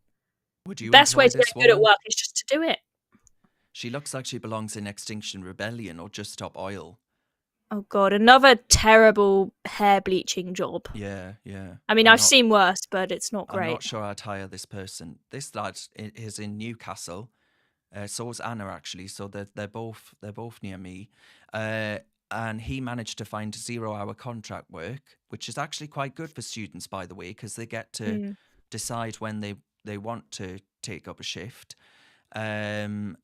[SPEAKER 1] Would you
[SPEAKER 2] Best way
[SPEAKER 1] employ
[SPEAKER 2] to
[SPEAKER 1] this
[SPEAKER 2] get good at
[SPEAKER 1] woman?
[SPEAKER 2] work is just to do it.
[SPEAKER 1] She looks like she belongs in Extinction Rebellion or Just Stop Oil.
[SPEAKER 2] Oh God, another terrible hair bleaching job.
[SPEAKER 1] Yeah.
[SPEAKER 2] I mean, I've seen worse, but it's not great.
[SPEAKER 1] I'm not sure I'd hire this person. This lad is in Newcastle. So is Anna, actually. So they're both near me. And he managed to find 0-hour contract work, which is actually quite good for students, by the way, because they get to decide when they want to take up a shift. And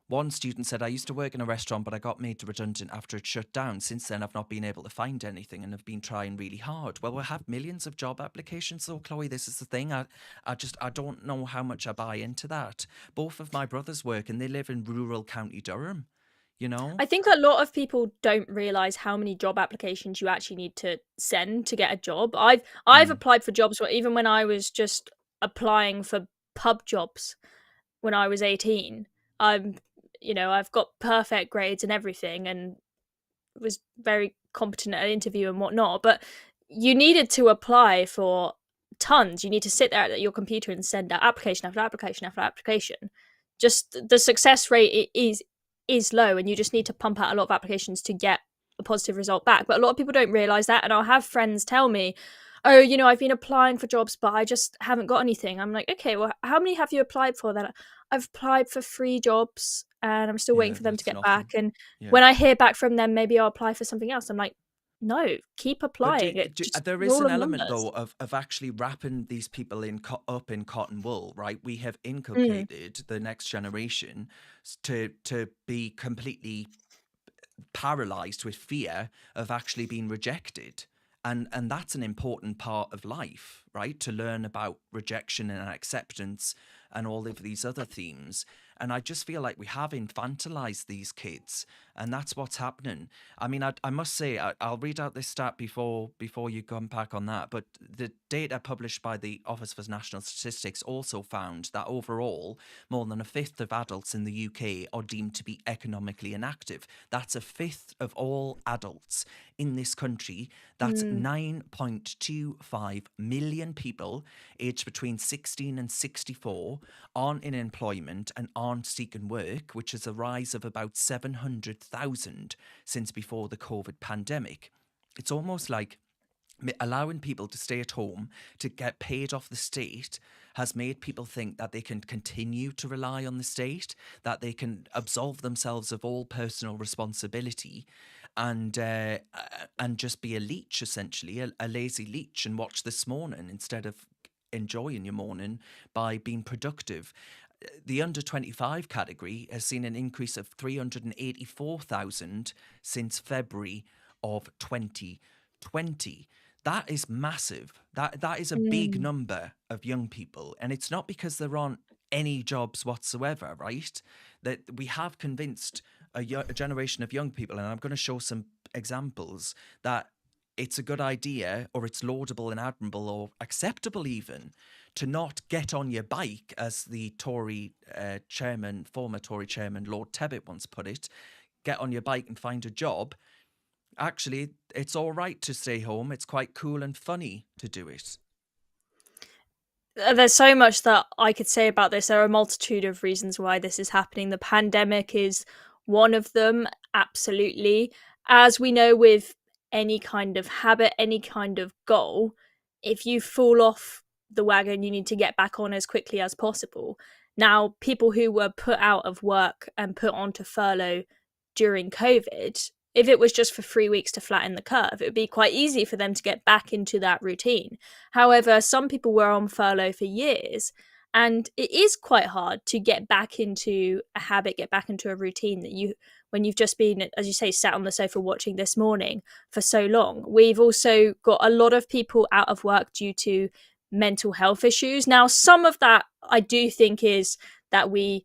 [SPEAKER 1] one student said, I used to work in a restaurant, but I got made redundant after it shut down. Since then, I've not been able to find anything and have been trying really hard. Well, we have millions of job applications, though, Chloe. This is the thing. I don't know how much I buy into that. Both of my brothers work and they live in rural County Durham, you know?
[SPEAKER 2] I think a lot of people don't realise how many job applications you actually need to send to get a job. I've applied for jobs even when I was just applying for pub jobs when I was 18. I've got perfect grades and everything and was very competent at an interview and whatnot, but you needed to apply for tons. You need to sit there at your computer and send out application after application after application. Just the success rate is low, and you just need to pump out a lot of applications to get a positive result back. But a lot of people don't realise that, and I'll have friends tell me, oh, I've been applying for jobs, but I just haven't got anything. I'm like, okay, well, how many have you applied for? Then I've applied for 3 jobs and I'm still waiting for them to get back. And when I hear back from them, maybe I'll apply for something else. I'm like, no, keep applying.
[SPEAKER 1] There is an element, though, of actually wrapping these people up in cotton wool, right? We have inculcated the next generation to be completely paralysed with fear of actually being rejected. And that's an important part of life, right? To learn about rejection and acceptance and all of these other themes. And I just feel like we have infantilized these kids, and that's what's happening. I mean, I must say, I'll read out this stat before you come back on that, but the data published by the Office for National Statistics also found that overall, more than a fifth of adults in the UK are deemed to be economically inactive. That's a fifth of all adults in this country. That's 9.25 million people aged between 16 and 64 aren't in employment and aren't seeking work, which is a rise of about 700,000 since before the COVID pandemic. It's almost like allowing people to stay at home to get paid off the state has made people think that they can continue to rely on the state, that they can absolve themselves of all personal responsibility and just be a leech, essentially, a lazy leech, and watch This Morning instead of enjoying your morning by being productive. The under 25 category has seen an increase of 384,000 since February of 2020. that is massive. That is a big number of young people, and it's not because there aren't any jobs whatsoever, right? That we have convinced a generation of young people, and I'm going to show some examples that it's a good idea, or it's laudable and admirable or acceptable even, to not get on your bike, as the Tory chairman, former Tory chairman, Lord Tebbit once put it, get on your bike and find a job. Actually, it's all right to stay home. It's quite cool and funny to do it.
[SPEAKER 2] There's so much that I could say about this. There are a multitude of reasons why this is happening. The pandemic is one of them, absolutely. As we know with any kind of habit, any kind of goal, if you fall off the wagon, you need to get back on as quickly as possible. Now, people who were put out of work and put onto furlough during COVID, if it was just for 3 weeks to flatten the curve, it would be quite easy for them to get back into that routine. However, some people were on furlough for years, and it is quite hard to get back into a habit, get back into a routine that when you've just been, as you say, sat on the sofa watching This Morning for so long. We've also got a lot of people out of work due to mental health issues. Now, some of that I do think is that we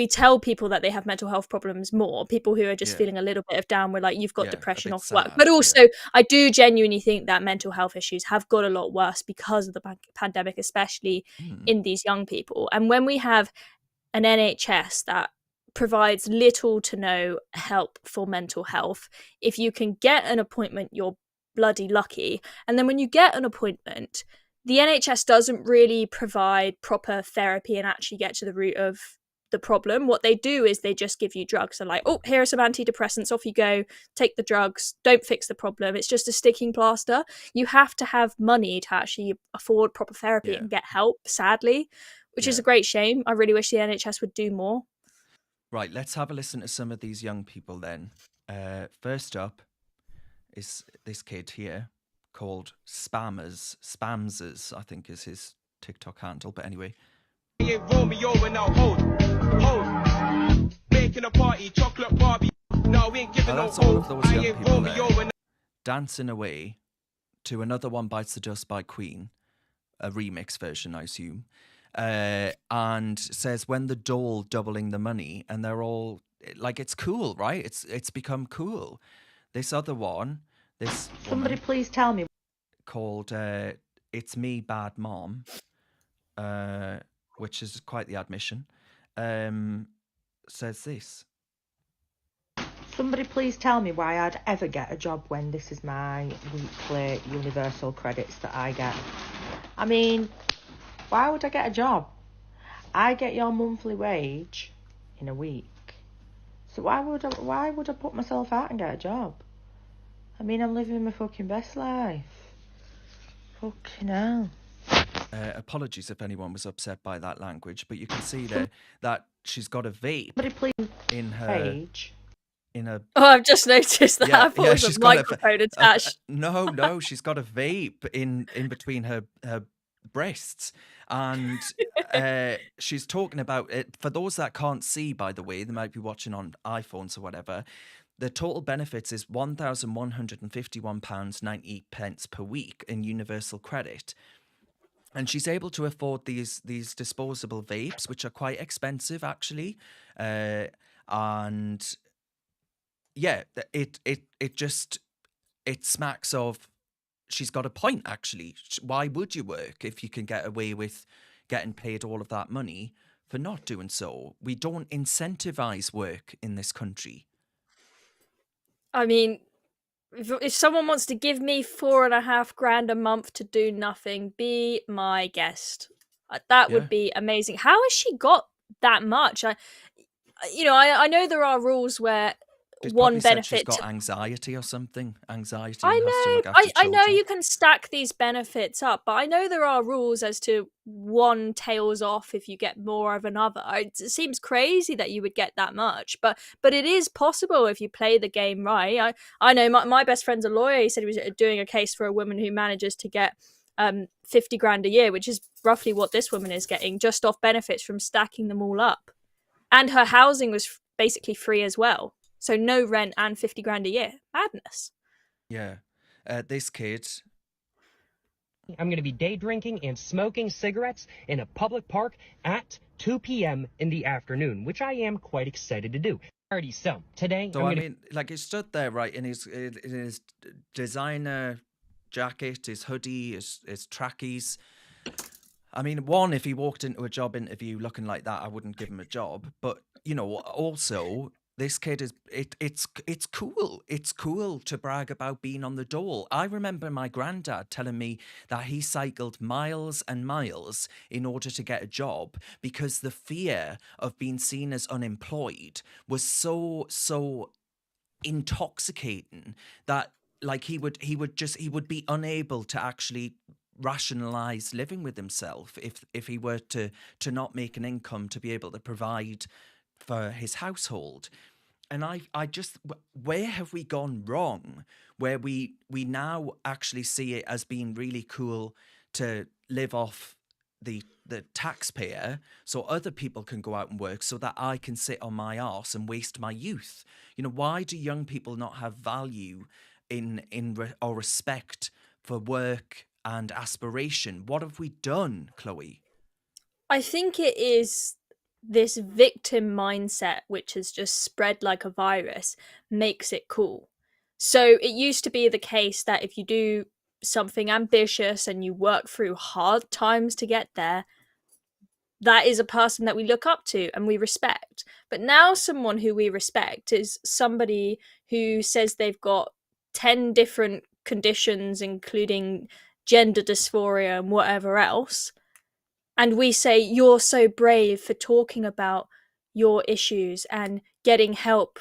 [SPEAKER 2] tell people that they have mental health problems more. People who are just feeling a little bit of down, we're like, you've got depression off work. But also, I do genuinely think that mental health issues have got a lot worse because of the pandemic, especially in these young people. And when we have an NHS that provides little to no help for mental health, if you can get an appointment, you're bloody lucky. And then when you get an appointment, the NHS doesn't really provide proper therapy and actually get to the root of the problem. What they do is they just give you drugs. They're like, oh, here are some antidepressants, off you go, take the drugs, don't fix the problem. It's just a sticking plaster. You have to have money to actually afford proper therapy and get help, sadly, which is a great shame. I really wish the NHS would do more.
[SPEAKER 1] Right, let's have a listen to some of these young people then. First up is this kid here, called Spamsers, I think is his TikTok handle. But anyway.
[SPEAKER 5] Romeo and now hold. Making a party, chocolate Barbie. No, we ain't giving
[SPEAKER 1] that's all of those young people there, dancing away to Another One Bites the Dust by Queen, a remix version, I assume, and says, when the dole doubling the money, and they're all like, it's cool, right? It's become cool. This other one,
[SPEAKER 6] somebody please tell me,
[SPEAKER 1] called It's Me Bad Mom, which is quite the admission, says this.
[SPEAKER 6] Somebody please tell me why I'd ever get a job when this is my weekly universal credits that I get. I mean, why would I get a job? I get your monthly wage in a week. So why would I put myself out and get a job? I mean, I'm living my fucking best life. Fucking hell.
[SPEAKER 1] Apologies if anyone was upset by that language, but you can see there that she's got a vape in her
[SPEAKER 6] page.
[SPEAKER 2] Oh, I've just noticed that. I thought it was a microphone attached.
[SPEAKER 1] No, she's got a vape in between her breasts, and she's talking about it. For those that can't see, by the way, they might be watching on iPhones or whatever. The total benefits is £1,151.90 per week in universal credit. And she's able to afford these disposable vapes, which are quite expensive, actually. And yeah, it smacks of, she's got a point, actually. Why would you work if you can get away with getting paid all of that money for not doing so? We don't incentivize work in this country.
[SPEAKER 2] I mean, if someone wants to give me $4,500 a month to do nothing, be my guest. That would be amazing. How has she got that much? I know there are rules where
[SPEAKER 1] She's
[SPEAKER 2] one benefit
[SPEAKER 1] she's got anxiety or something. Anxiety.
[SPEAKER 2] I
[SPEAKER 1] and has to
[SPEAKER 2] know.
[SPEAKER 1] look after
[SPEAKER 2] I know
[SPEAKER 1] children.
[SPEAKER 2] you can stack these benefits up, but I know there are rules as to one tails off if you get more of another. It seems crazy that you would get that much, but it is possible if you play the game right. I know my best friend's a lawyer. He said he was doing a case for a woman who manages to get $50,000 a year, which is roughly what this woman is getting, just off benefits from stacking them all up, and her housing was basically free as well. So no rent and $50,000 a year. Madness.
[SPEAKER 1] Yeah. this kid.
[SPEAKER 7] I'm going to be day drinking and smoking cigarettes in a public park at 2 p.m. in the afternoon, which I am quite excited to do. Alrighty, so today,
[SPEAKER 1] So I mean, like, he stood there, right, in his designer jacket, his hoodie, his trackies. I mean, one, if he walked into a job interview looking like that, I wouldn't give him a job. But you know, also, this kid is it's cool. It's cool to brag about being on the dole. I remember my granddad telling me that he cycled miles and miles in order to get a job because the fear of being seen as unemployed was so intoxicating that, like, he would be unable to actually rationalize living with himself if he were to not make an income to be able to provide for his household. And I just, where have we gone wrong where we now actually see it as being really cool to live off the taxpayer so other people can go out and work so that I can sit on my arse and waste my youth? You know, why do young people not have value or respect for work and aspiration? What have we done, Chloe?
[SPEAKER 2] I think it is this victim mindset, which has just spread like a virus, makes it cool. So it used to be the case that if you do something ambitious and you work through hard times to get there, that is a person that we look up to and we respect. But now someone who we respect is somebody who says they've got 10 different conditions, including gender dysphoria and whatever else. And we say, you're so brave for talking about your issues and getting help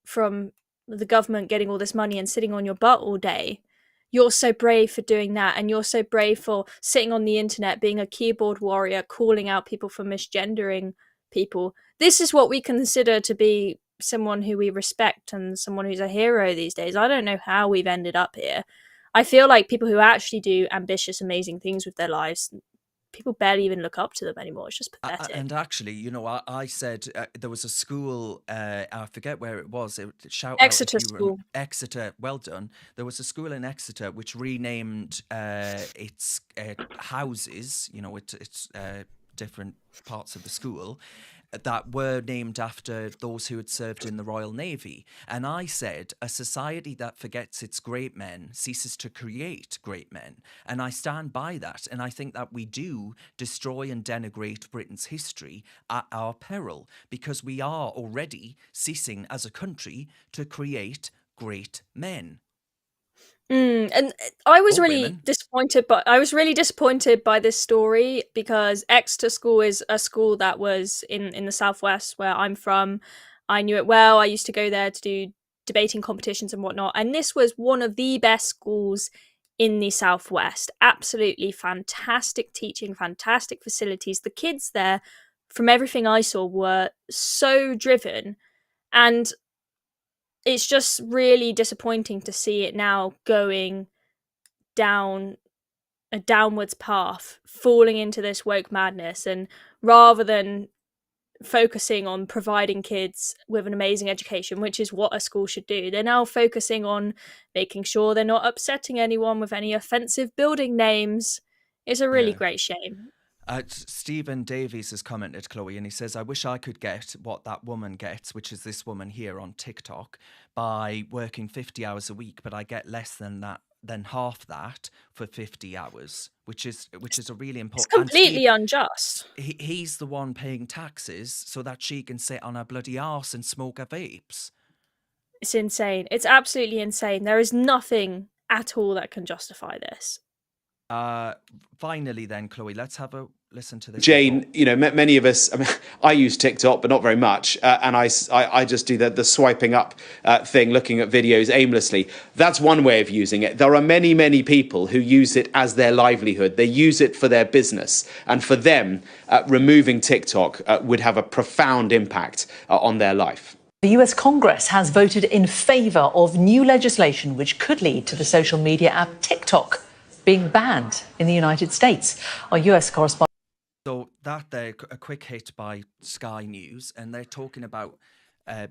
[SPEAKER 2] from the government, getting all this money and sitting on your butt all day. You're so brave for doing that. And you're so brave for sitting on the internet, being a keyboard warrior, calling out people for misgendering people. This is what we consider to be someone who we respect and someone who's a hero these days. I don't know how we've ended up here. I feel like people who actually do ambitious, amazing things with their lives, people barely even look up to them anymore. It's just pathetic.
[SPEAKER 1] And actually, you know, I said there was a school, I forget where it was.
[SPEAKER 2] Exeter School.
[SPEAKER 1] Exeter, well done. There was a school in Exeter which renamed its houses, you know, its different parts of the school, that were named after those who had served in the Royal Navy. And I said, a society that forgets its great men ceases to create great men. And I stand by that. And I think that we do destroy and denigrate Britain's history at our peril, because we are already ceasing as a country to create great men.
[SPEAKER 2] And I was really disappointed, but I was really disappointed by this story because Exeter School is a school that was in the southwest where I'm from. I knew it well. I used to go there to do debating competitions and whatnot. And this was one of the best schools in the southwest. Absolutely fantastic teaching, fantastic facilities. The kids there, from everything I saw, were so driven. And it's just really disappointing to see it now going down a downwards path, falling into this woke madness. And rather than focusing on providing kids with an amazing education, which is what a school should do, they're now focusing on making sure they're not upsetting anyone with any offensive building names. It's a really great shame.
[SPEAKER 1] Stephen Davies has commented, Chloe, and he says, I wish I could get what that woman gets, which is this woman here on TikTok, by working 50 hours a week, but I get less than half that for 50 hours, which is a really important...
[SPEAKER 2] It's completely unjust.
[SPEAKER 1] He's the one paying taxes so that she can sit on her bloody arse and smoke her vapes.
[SPEAKER 2] It's insane. It's absolutely insane. There is nothing at all that can justify this.
[SPEAKER 1] Finally then, Chloe, let's have a listen to this.
[SPEAKER 8] Jane, you know, many of us, I mean, I use TikTok, but not very much. And I just do the swiping up thing, looking at videos aimlessly. That's one way of using it. There are many, many people who use it as their livelihood. They use it for their business. And for them, removing TikTok would have a profound impact on their life.
[SPEAKER 9] The US Congress has voted in favour of new legislation which could lead to the social media app TikTok being banned in the United States. Our US correspondent...
[SPEAKER 1] So that there, a quick hit by Sky News, and they're talking about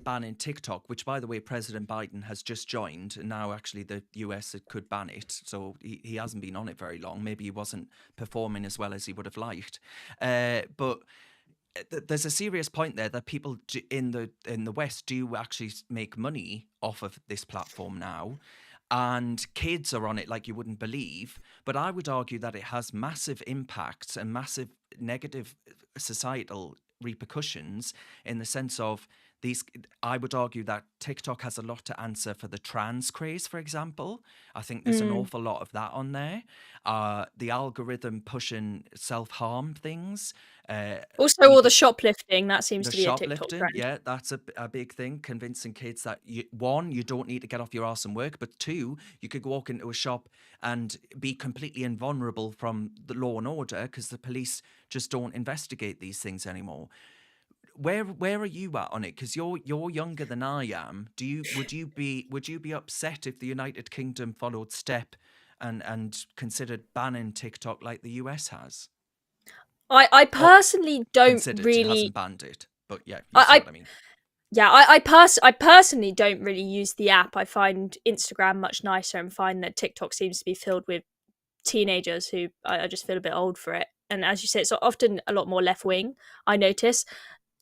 [SPEAKER 1] banning TikTok, which, by the way, President Biden has just joined, and now actually the US could ban it. So he hasn't been on it very long. Maybe he wasn't performing as well as he would have liked. But there's a serious point there that people in the West do actually make money off of this platform now. And kids are on it like you wouldn't believe. But I would argue that it has massive impacts and massive negative societal repercussions in the sense of these. I would argue that TikTok has a lot to answer for the trans craze, for example. I think there's an awful lot of that on there. The algorithm pushing self-harm things.
[SPEAKER 2] Also, all the shoplifting, that seems
[SPEAKER 1] The
[SPEAKER 2] to be a TikTok
[SPEAKER 1] shoplifting,
[SPEAKER 2] trend.
[SPEAKER 1] yeah, that's a big thing. Convincing kids that one, you don't need to get off your arse and work, but two, you could walk into a shop and be completely invulnerable from the law and order because the police just don't investigate these things anymore. Where are you at on it? Because you're younger than I am. Would you be upset if the United Kingdom followed step and considered banning TikTok like the US has?
[SPEAKER 2] I personally don't
[SPEAKER 1] Considered, it
[SPEAKER 2] really.
[SPEAKER 1] hasn't banned it, but yeah, you see what I mean.
[SPEAKER 2] Yeah, I personally don't really use the app. I find Instagram much nicer and find that TikTok seems to be filled with teenagers who I just feel a bit old for it. And as you say, it's often a lot more left wing, I notice.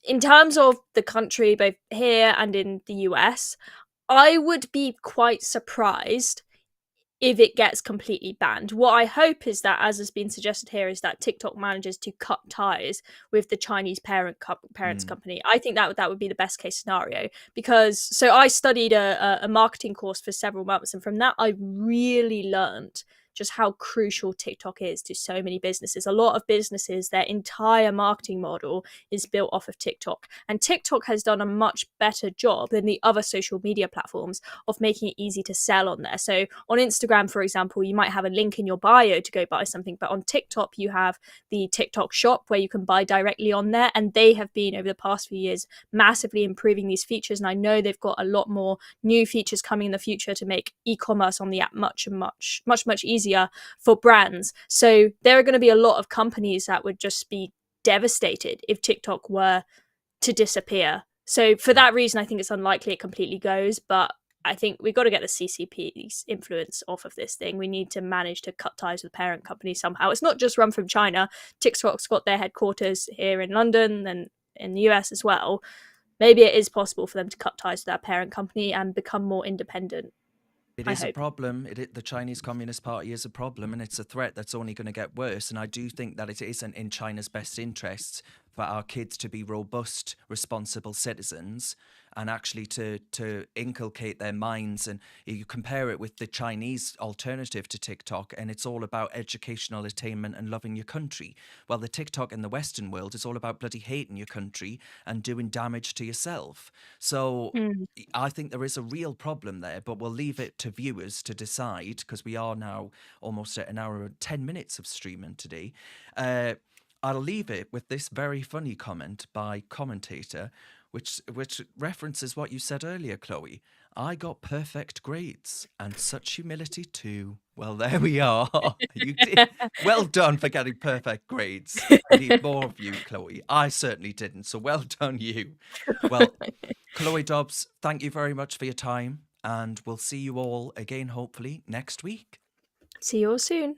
[SPEAKER 2] In terms of the country, both here and in the US, I would be quite surprised if it gets completely banned. What I hope is that, as has been suggested here, is that TikTok manages to cut ties with the Chinese parents company. I think that would be the best case scenario, because so I studied a marketing course for several months, and from that I really learned just how crucial TikTok is to so many businesses. A lot of businesses, their entire marketing model is built off of TikTok. And TikTok has done a much better job than the other social media platforms of making it easy to sell on there. So on Instagram, for example, you might have a link in your bio to go buy something, but on TikTok, you have the TikTok shop where you can buy directly on there. And they have been, over the past few years, massively improving these features. And I know they've got a lot more new features coming in the future to make e-commerce on the app much easier for brands. So there are going to be a lot of companies that would just be devastated if TikTok were to disappear. So for that reason, I think it's unlikely it completely goes, but I think we've got to get the CCP's influence off of this thing. We need to manage to cut ties with the parent company somehow. It's not just run from China. TikTok's got their headquarters here in London and in the US as well. Maybe it is possible for them to cut ties with their parent company and become more independent.
[SPEAKER 1] It is a problem. The Chinese Communist Party is a problem, and it's a threat that's only going to get worse. And I do think that it isn't in China's best interests for our kids to be robust, responsible citizens, and actually to inculcate their minds. And you compare it with the Chinese alternative to TikTok, and it's all about educational attainment and loving your country. Well, the TikTok in the Western world is all about bloody hating your country and doing damage to yourself. So I think there is a real problem there, but we'll leave it to viewers to decide, because we are now almost at an hour and 10 minutes of streaming today. I'll leave it with this very funny comment by commentator, which references what you said earlier, Chloe. I got perfect grades and such humility too. Well, there we are. You did. Well done for getting perfect grades. I need more of you, Chloe. I certainly didn't, so well done you. Well, Chloe Dobbs, thank you very much for your time, and we'll see you all again, hopefully, next week.
[SPEAKER 2] See you all soon.